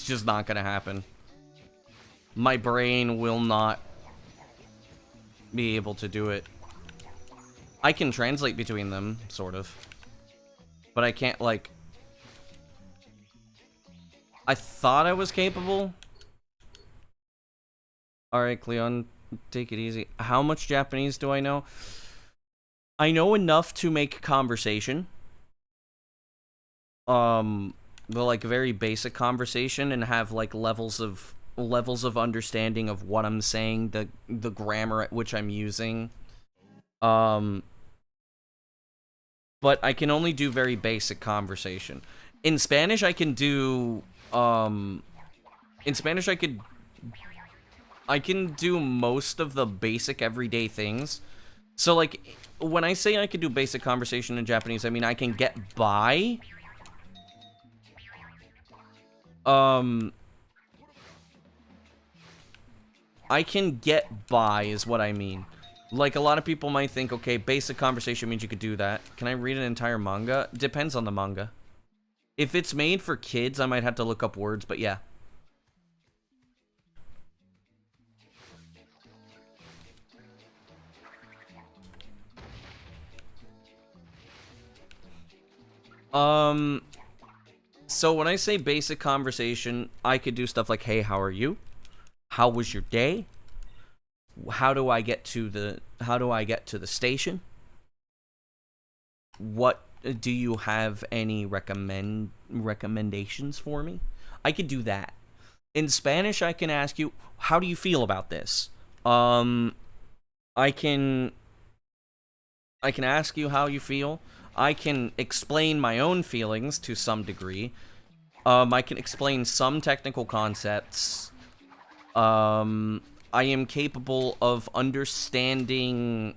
just not gonna happen. My brain will not be able to do it. I can translate between them, sort of. But I can't, like... I thought I was capable. Alright, Cleon, take it easy. How much Japanese do I know? I know enough to make conversation. the like very basic conversation and have like levels of understanding of what I'm saying, the grammar at which I'm using. But I can only do very basic conversation. In Spanish, I can do in Spanish I can do most of the basic everyday things. So like when I say I can do basic conversation in Japanese, I mean I can get by. I can get by is what I mean. Like, a lot of people might think, okay, basic conversation means you could do that. Can I read an entire manga? Depends on the manga. If it's made for kids, I might have to look up words, but yeah. So when I say basic conversation, I could do stuff like, hey, how are you? How was your day? How do I get to the station? What do you have any recommendations for me? I could do that. In Spanish, I can ask you, how do you feel about this? I can ask you how you feel. I can explain my own feelings to some degree. I can explain some technical concepts. I am capable of understanding,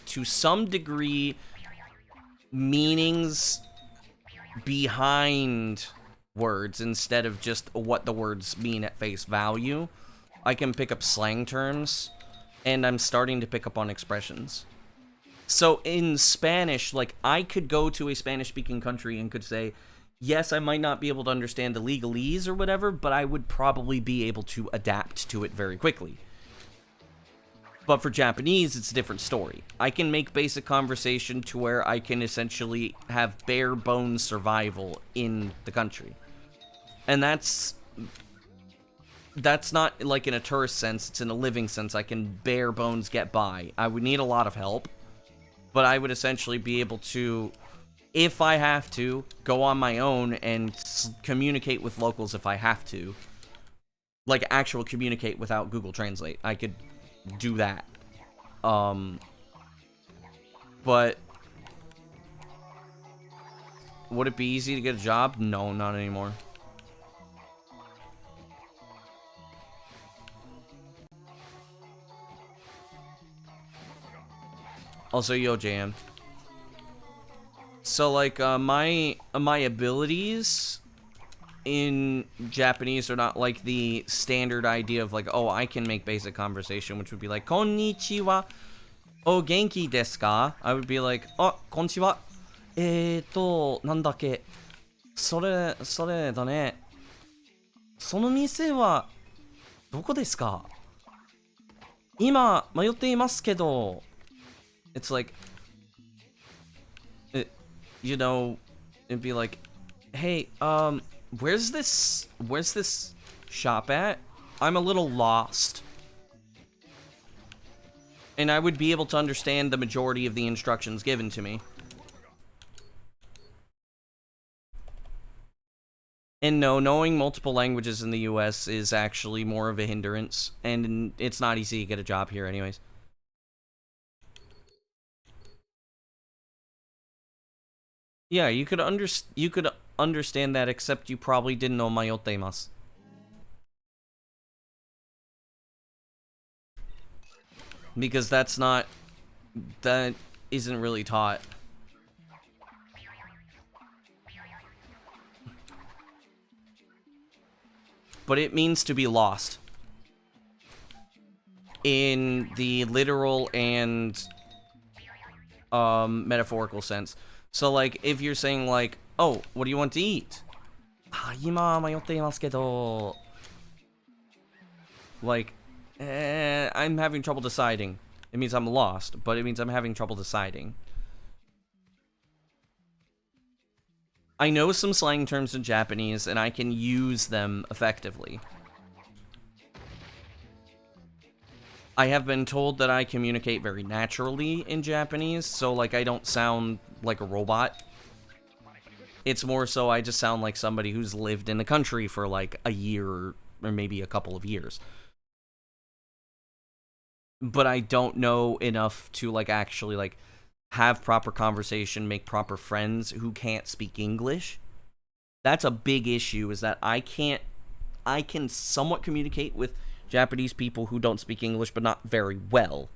to some degree, meanings behind words instead of just what the words mean at face value. I can pick up slang terms, and I'm starting to pick up on expressions. So in Spanish, like, I could go to a Spanish-speaking country and could say, yes, I might not be able to understand the legalese or whatever, but I would probably be able to adapt to it very quickly. But for Japanese, it's a different story. I can make basic conversation to where I can essentially have bare bones survival in the country. And that's not like in a tourist sense, it's in a living sense. I can bare bones get by. I would need a lot of help, but I would essentially be able to, if I have to, go on my own and communicate with locals if I have to. Like, actual communicate without Google Translate. I could do that. But would it be easy to get a job? No, not anymore. Also, yo, JM. So, like, my abilities in Japanese are not like the standard idea of like, oh, I can make basic conversation, which would be like, konnichiwa, o genki desu ka? I would be like, oh, konnichiwa. なんだっけ。それだね。その店はどこですか？今迷っていますけど。It's like, you know, it'd be like, hey, where's this shop at? I'm a little lost. And I would be able to understand the majority of the instructions given to me. And no, knowing multiple languages in the US is actually more of a hindrance, and it's not easy to get a job here anyways. Yeah, you could understand that, except you probably didn't know mayoteimasu. Because that isn't really taught. But it means to be lost. In the literal and metaphorical sense. So, like, if you're saying, like, oh, what do you want to eat? Like, I'm having trouble deciding. It means I'm lost, but it means I'm having trouble deciding. I know some slang terms in Japanese, and I can use them effectively. I have been told that I communicate very naturally in Japanese, so, like, I don't sound like a robot. It's more so I just sound like somebody who's lived in the country for like a year or maybe a couple of years. But I don't know enough to like actually like have proper conversation, make proper friends who can't speak English. That's a big issue, is that I can somewhat communicate with Japanese people who don't speak English, but not very well.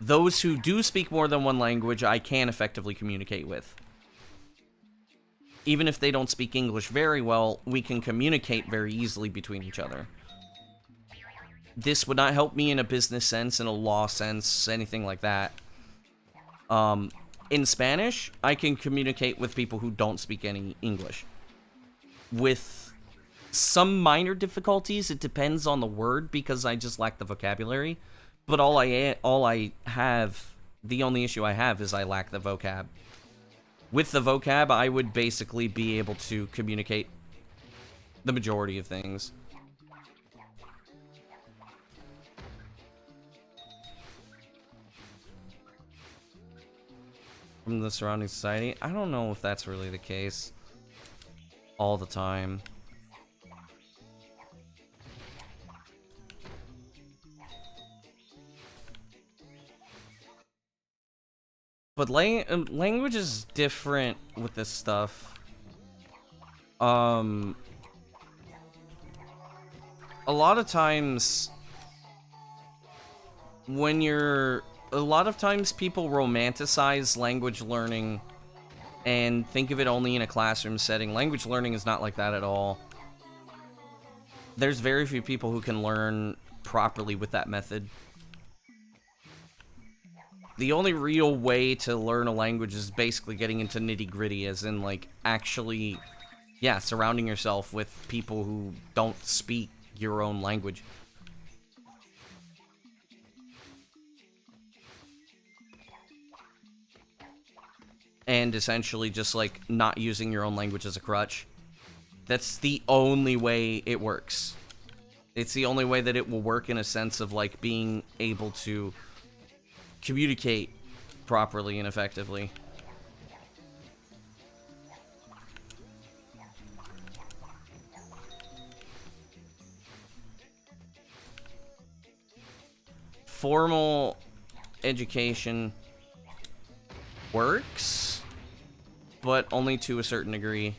Those who do speak more than one language, I can effectively communicate with. Even if they don't speak English very well, we can communicate very easily between each other. This would not help me in a business sense, in a law sense, anything like that. In Spanish, I can communicate with people who don't speak any English. With some minor difficulties, it depends on the word, because I just lack the vocabulary. But the only issue I have is I lack the vocab. With the vocab, I would basically be able to communicate the majority of things. From the surrounding society? I don't know if that's really the case all the time. But language is different with this stuff. A lot of times people romanticize language learning and think of it only in a classroom setting. Language learning is not like that at all. There's very few people who can learn properly with that method. The only real way to learn a language is basically getting into nitty-gritty, as in, like, actually, yeah, surrounding yourself with people who don't speak your own language. And essentially just, like, not using your own language as a crutch. That's the only way it works. It's the only way that it will work, in a sense of, like, being able to communicate properly and effectively. Formal education works, but only to a certain degree.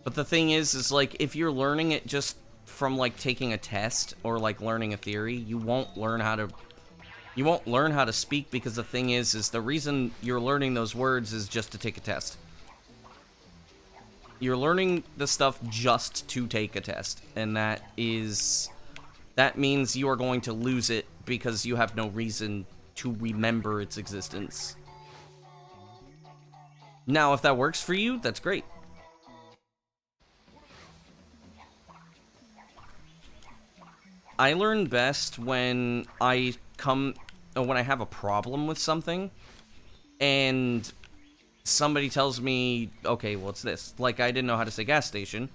But the thing is like, if you're learning it just from like taking a test or like learning a theory, you won't learn how to speak, because the thing is the reason you're learning those words is just to take a test. You're learning the stuff just to take a test, and that means you are going to lose it because you have no reason to remember its existence. Now, if that works for you, that's great. I learn best when I have a problem with something, and somebody tells me, okay, well, it's this. Like, I didn't know how to say gas station,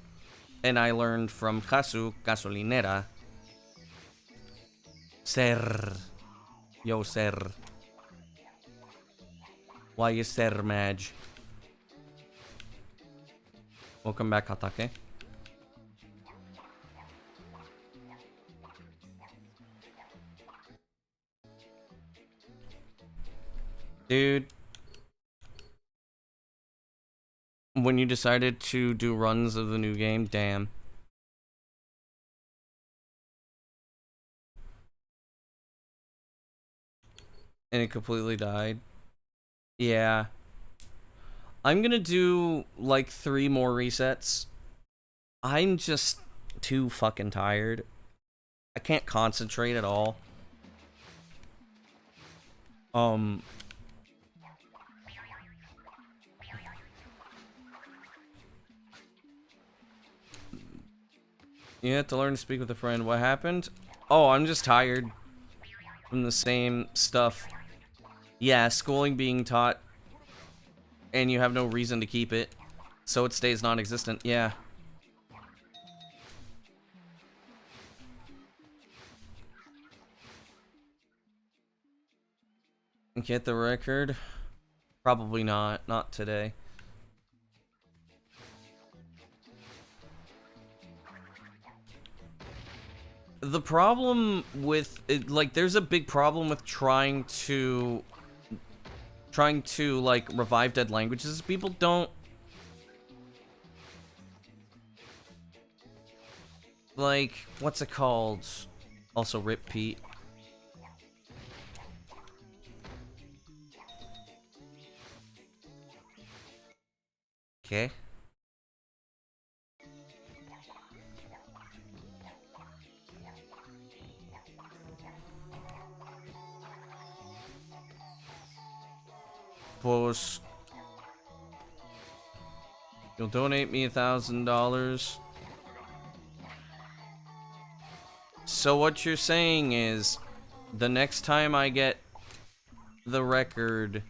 and I learned from Kasu, gasolinera. Sir. Yo, sir. Why you sir, Madge? Welcome back, Hatake. Dude, when you decided to do runs of the new game, damn. And it completely died. Yeah. I'm gonna do like 3 more resets. I'm just too fucking tired. I can't concentrate at all. You have to learn to speak with a friend. What happened? Oh, I'm just tired from the same stuff. Yeah, schooling being taught, and you have no reason to keep it, so it stays non-existent. Yeah. Get the record? Probably not. Not today. The problem with it, like, there's a big problem with trying to like revive dead languages. People don't like, what's it called? Also, rip Pete. Okay. Suppose you'll donate me $1,000. So what you're saying is, the next time I get the record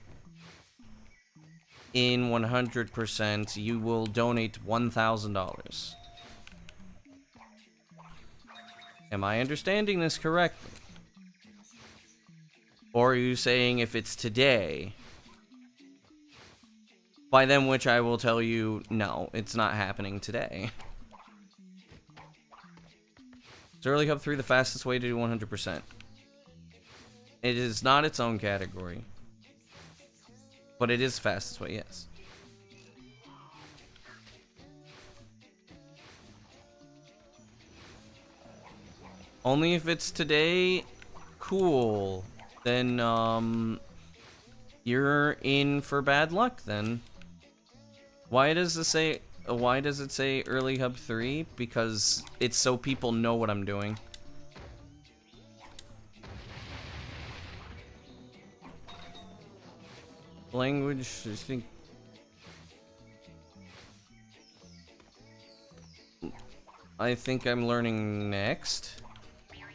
in 100%, you will donate $1,000. Am I understanding this correctly? Or are you saying if it's today, by then which I will tell you, no, it's not happening today. Is Early Hub 3 the fastest way to do 100%? It is not its own category. But it is the fastest way, yes. Only if it's today, cool. Then, you're in for bad luck then. Why does it say Early Hub 3? Because it's so people know what I'm doing. Language, I think I'm learning next.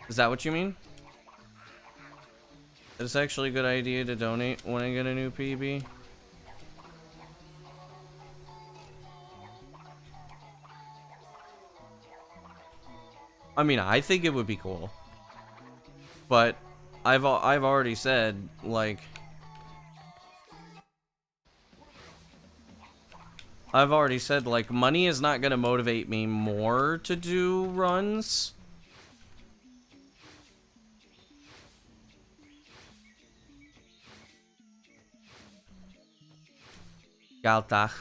Is that what you mean? It's actually a good idea to donate when I get a new PB. I mean, I think it would be cool. But I've already said, like, money is not gonna motivate me more to do runs. Galtach.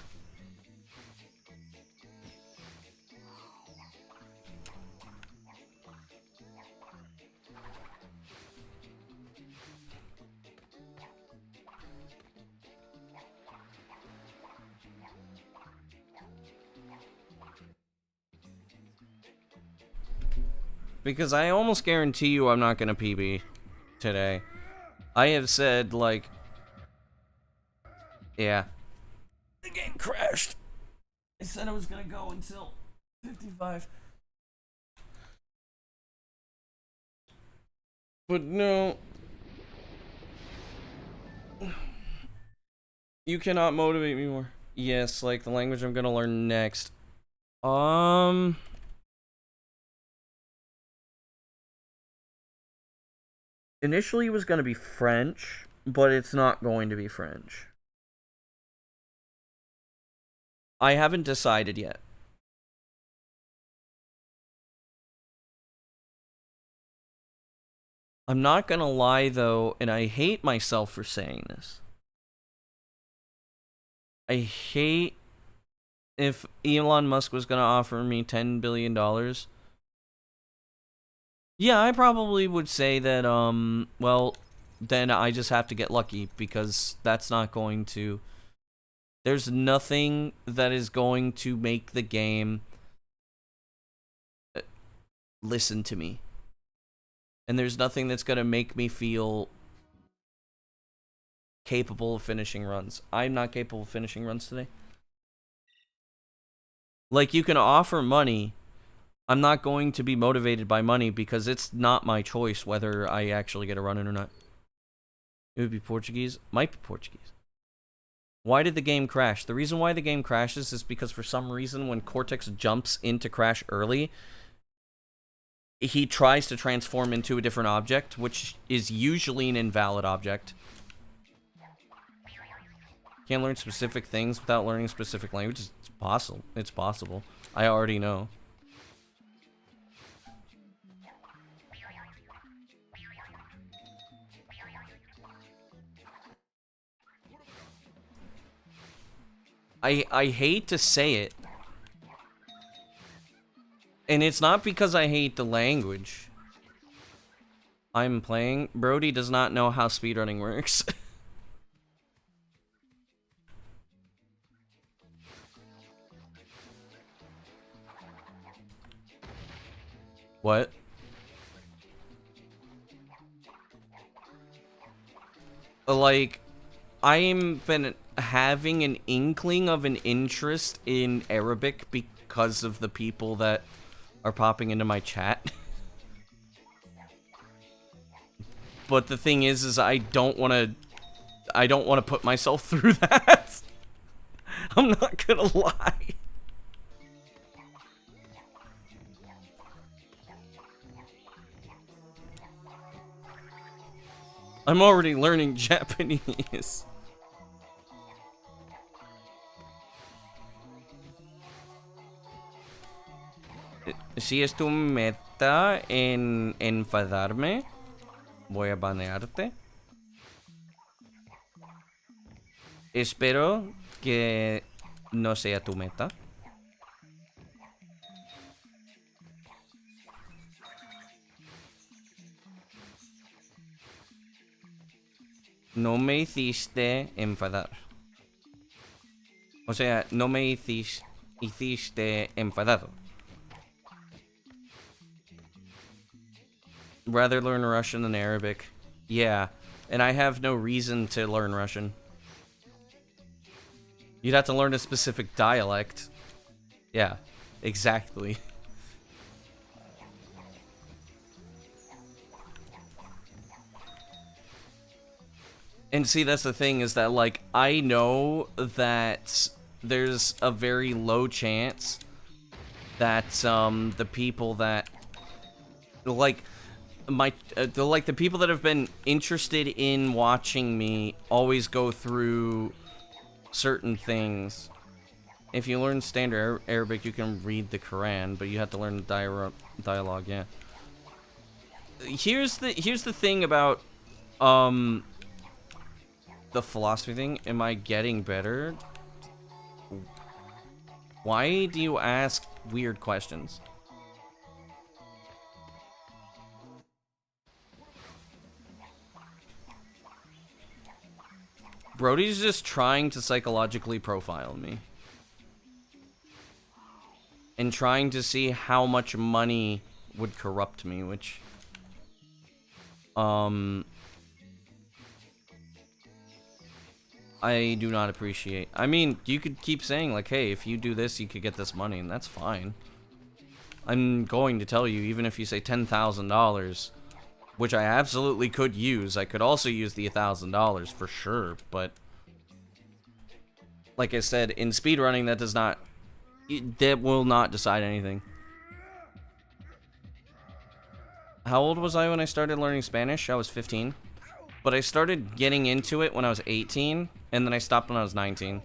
Because I almost guarantee you I'm not gonna PB today. I have said, like, yeah. The game crashed. I said I was gonna go until 55. But no. You cannot motivate me more. Yes, like the language I'm gonna learn next. Initially it was gonna be French, but it's not going to be French. I haven't decided yet. I'm not gonna lie though, and I hate myself for saying this. I hate if Elon Musk was gonna offer me $10 billion. Yeah, I probably would say that, well, then I just have to get lucky, because that's not going to... There's nothing that is going to make the game listen to me. And there's nothing that's going to make me feel capable of finishing runs. I'm not capable of finishing runs today. Like, you can offer money. I'm not going to be motivated by money because it's not my choice whether I actually get a run in or not. It would be Portuguese. Might be Portuguese. Why did the game crash? The reason why the game crashes is because for some reason when Cortex jumps into crash early, he tries to transform into a different object, which is usually an invalid object. Can't learn specific things without learning specific languages. It's possible. It's possible. I already know. I hate to say it. And it's not because I hate the language. I'm playing. Brody does not know how speedrunning works. What? Like, I'm been having an inkling of an interest in Arabic because of the people that are popping into my chat. But the thing is I don't want to put myself through that. I'm not gonna lie. I'm already learning Japanese. Si es tu meta en enfadarme, voy a banearte. Espero que no sea tu meta. No me hiciste enfadar. O sea, no me hiciste enfadado. Rather learn Russian than Arabic. Yeah, and I have no reason to learn Russian. You'd have to learn a specific dialect. Yeah, exactly. And see, that's the thing, is that, like, I know that there's a very low chance that, the people that, like, the people that have been interested in watching me always go through certain things. If you learn standard Arabic, you can read the Quran, but you have to learn the dialogue, yeah. Here's the thing about, the philosophy thing. Am I getting better? Why do you ask weird questions? Brody's just trying to psychologically profile me. And trying to see how much money would corrupt me, which... I do not appreciate. I mean, you could keep saying, like, hey, if you do this, you could get this money, and that's fine. I'm going to tell you, even if you say $10,000, which I absolutely could use, I could also use the $1,000 for sure, but... like I said, in speedrunning, that will not decide anything. How old was I when I started learning Spanish? I was 15. But I started getting into it when I was 18, and then I stopped when I was 19.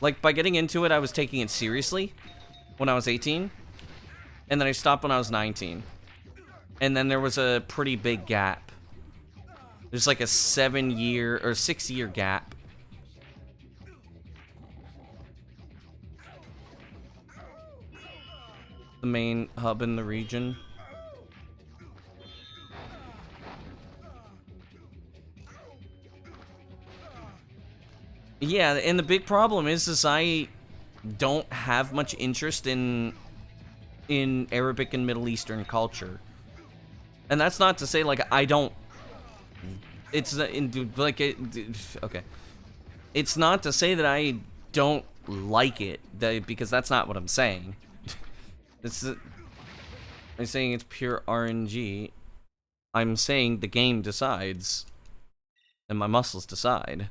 Like, by getting into it, I was taking it seriously when I was 18, and then I stopped when I was 19. And then there was a pretty big gap. There's like a 7-year or 6-year gap. The main hub in the region. Yeah, and the big problem is I don't have much interest in Arabic and Middle Eastern culture. And that's not to say, like, I don't... It's, like, okay. It's not to say that I don't like it, because that's not what I'm saying. I'm saying it's pure RNG. I'm saying the game decides, and my muscles decide.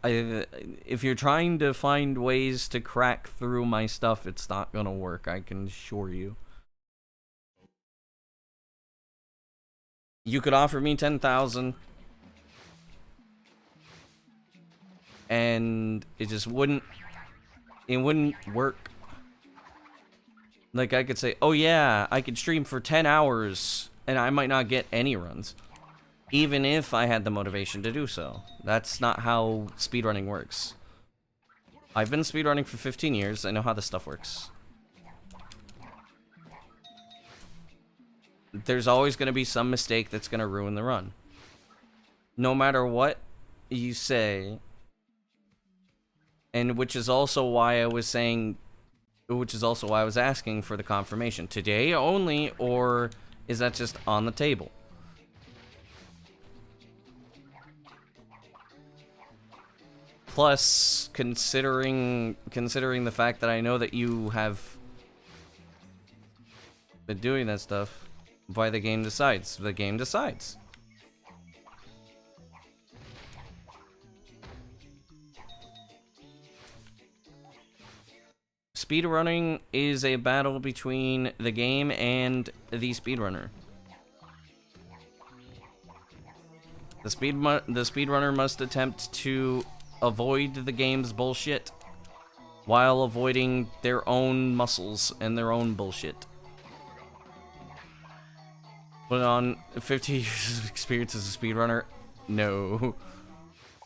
If you're trying to find ways to crack through my stuff, it's not gonna work, I can assure you. You could offer me 10,000 and it just wouldn't work. Like I could say, "Oh yeah, I could stream for 10 hours and I might not get any runs." Even if I had the motivation to do so. That's not how speedrunning works. I've been speedrunning for 15 years. I know how this stuff works. There's always going to be some mistake that's going to ruin the run. No matter what you say. And which is also why I was saying... Which is also why I was asking for the confirmation. Today only, or is that just on the table? Plus, considering the fact that I know that you have been doing that stuff, why the game decides. The game decides. Speedrunning is a battle between the game and the speedrunner. The speedrunner must attempt to avoid the game's bullshit while avoiding their own muscles and their own bullshit. Put on 50 years of experience as a speedrunner? No.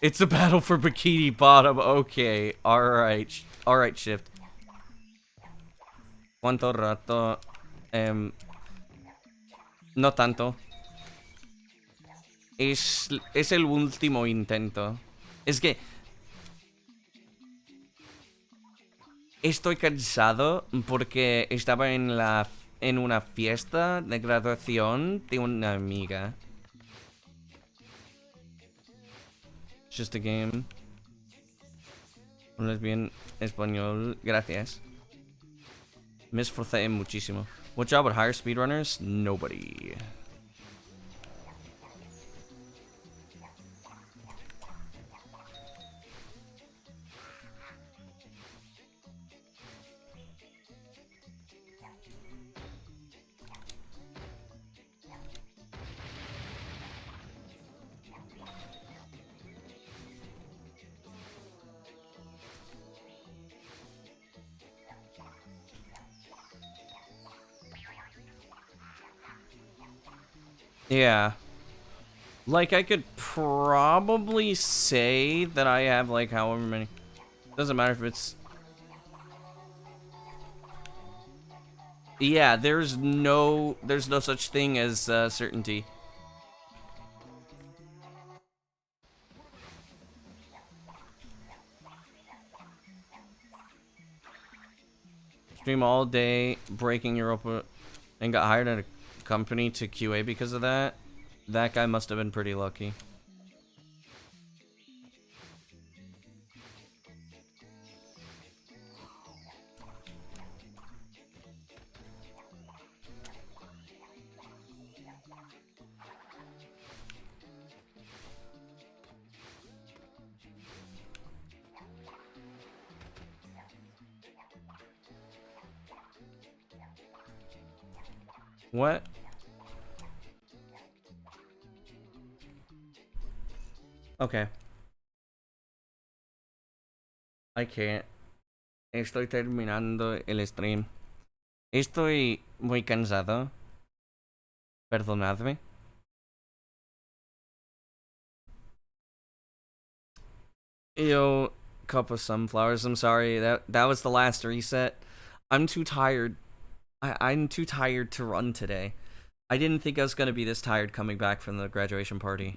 It's a battle for Bikini Bottom. Okay. Alright. Alright, Shift. ¿Cuánto rato? No tanto. Es el último intento. Es que... Estoy cansado porque estaba en una fiesta de graduación de una amiga. It's just a game. Hablas bien español. Gracias. Me esforcé muchísimo. What job would hire speedrunners? Nobody. Yeah. Like, I could probably say that I have, like, however many. Doesn't matter if it's... Yeah, there's no such thing as certainty. Stream all day, breaking Europa, and got hired at a company to QA because of that. That guy must have been pretty lucky. What? Okay. I can't. Estoy terminando el stream. Estoy muy cansado. Perdonadme. Yo, cup of sunflowers. I'm sorry. That was the last reset. I'm too tired. I'm too tired to run today. I didn't think I was gonna be this tired coming back from the graduation party.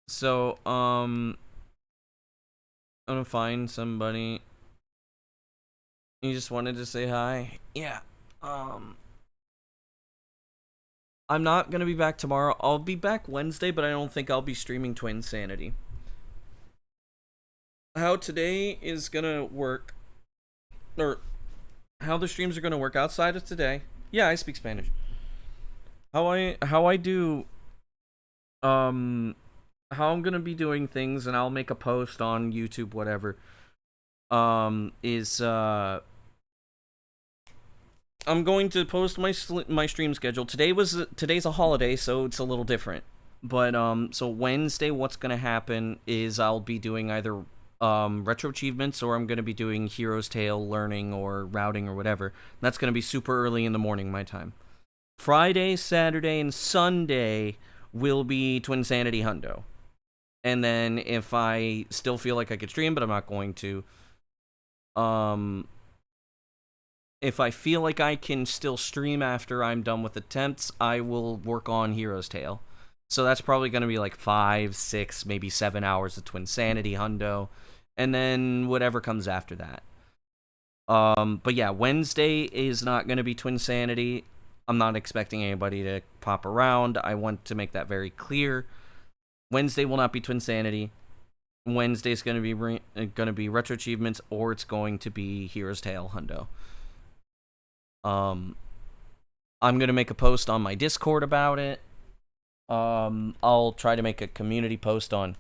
So, I'm gonna find somebody. You just wanted to say hi? Yeah. I'm not gonna be back tomorrow. I'll be back Wednesday, but I don't think I'll be streaming Twinsanity. How today is gonna work, or how the streams are gonna work outside of today. Yeah, I speak Spanish. How I do, how I'm gonna be doing things, and I'll make a post on YouTube, whatever. Is I'm going to post my stream schedule. Today's a holiday, so it's a little different. But so Wednesday, what's gonna happen is I'll be doing either retro achievements, or I'm gonna be doing Hero's Tale learning or routing or whatever. That's gonna be super early in the morning my time. Friday, Saturday, and Sunday will be Twinsanity Hundo. And then if I still feel like I could stream, but I'm not going to, if I feel like I can still stream after I'm done with attempts, I will work on Hero's Tale. So that's probably going to be like 5, 6, maybe 7 hours of Twinsanity Hundo, and then whatever comes after that. But yeah, Wednesday is not going to be Twinsanity. I'm not expecting anybody to pop around. I want to make that very clear. Wednesday will not be Twinsanity. Wednesday's going to be retro achievements, or it's going to be Hero's Tale Hundo. I'm gonna make a post on my Discord about it. I'll try to make a community post on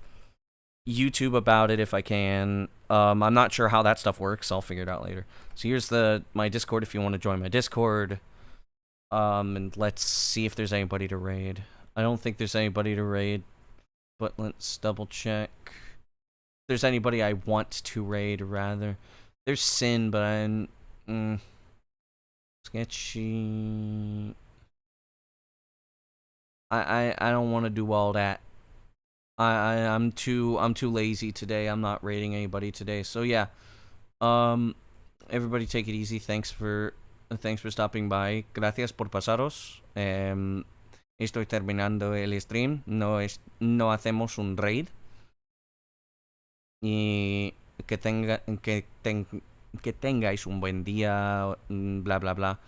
YouTube about it if I can. I'm not sure how that stuff works. I'll figure it out later. So here's my Discord if you want to join my Discord. And let's see if there's anybody to raid. I don't think there's anybody to raid, but let's double check. If there's anybody I want to raid, rather. There's Sin, but I'm... sketchy. I don't want to do all that. I'm too lazy today. I'm not raiding anybody today. So yeah. Everybody take it easy. Thanks for stopping by. Gracias por pasaros. Estoy terminando el stream. No hacemos un raid. Y que tengáis un buen día, bla bla bla.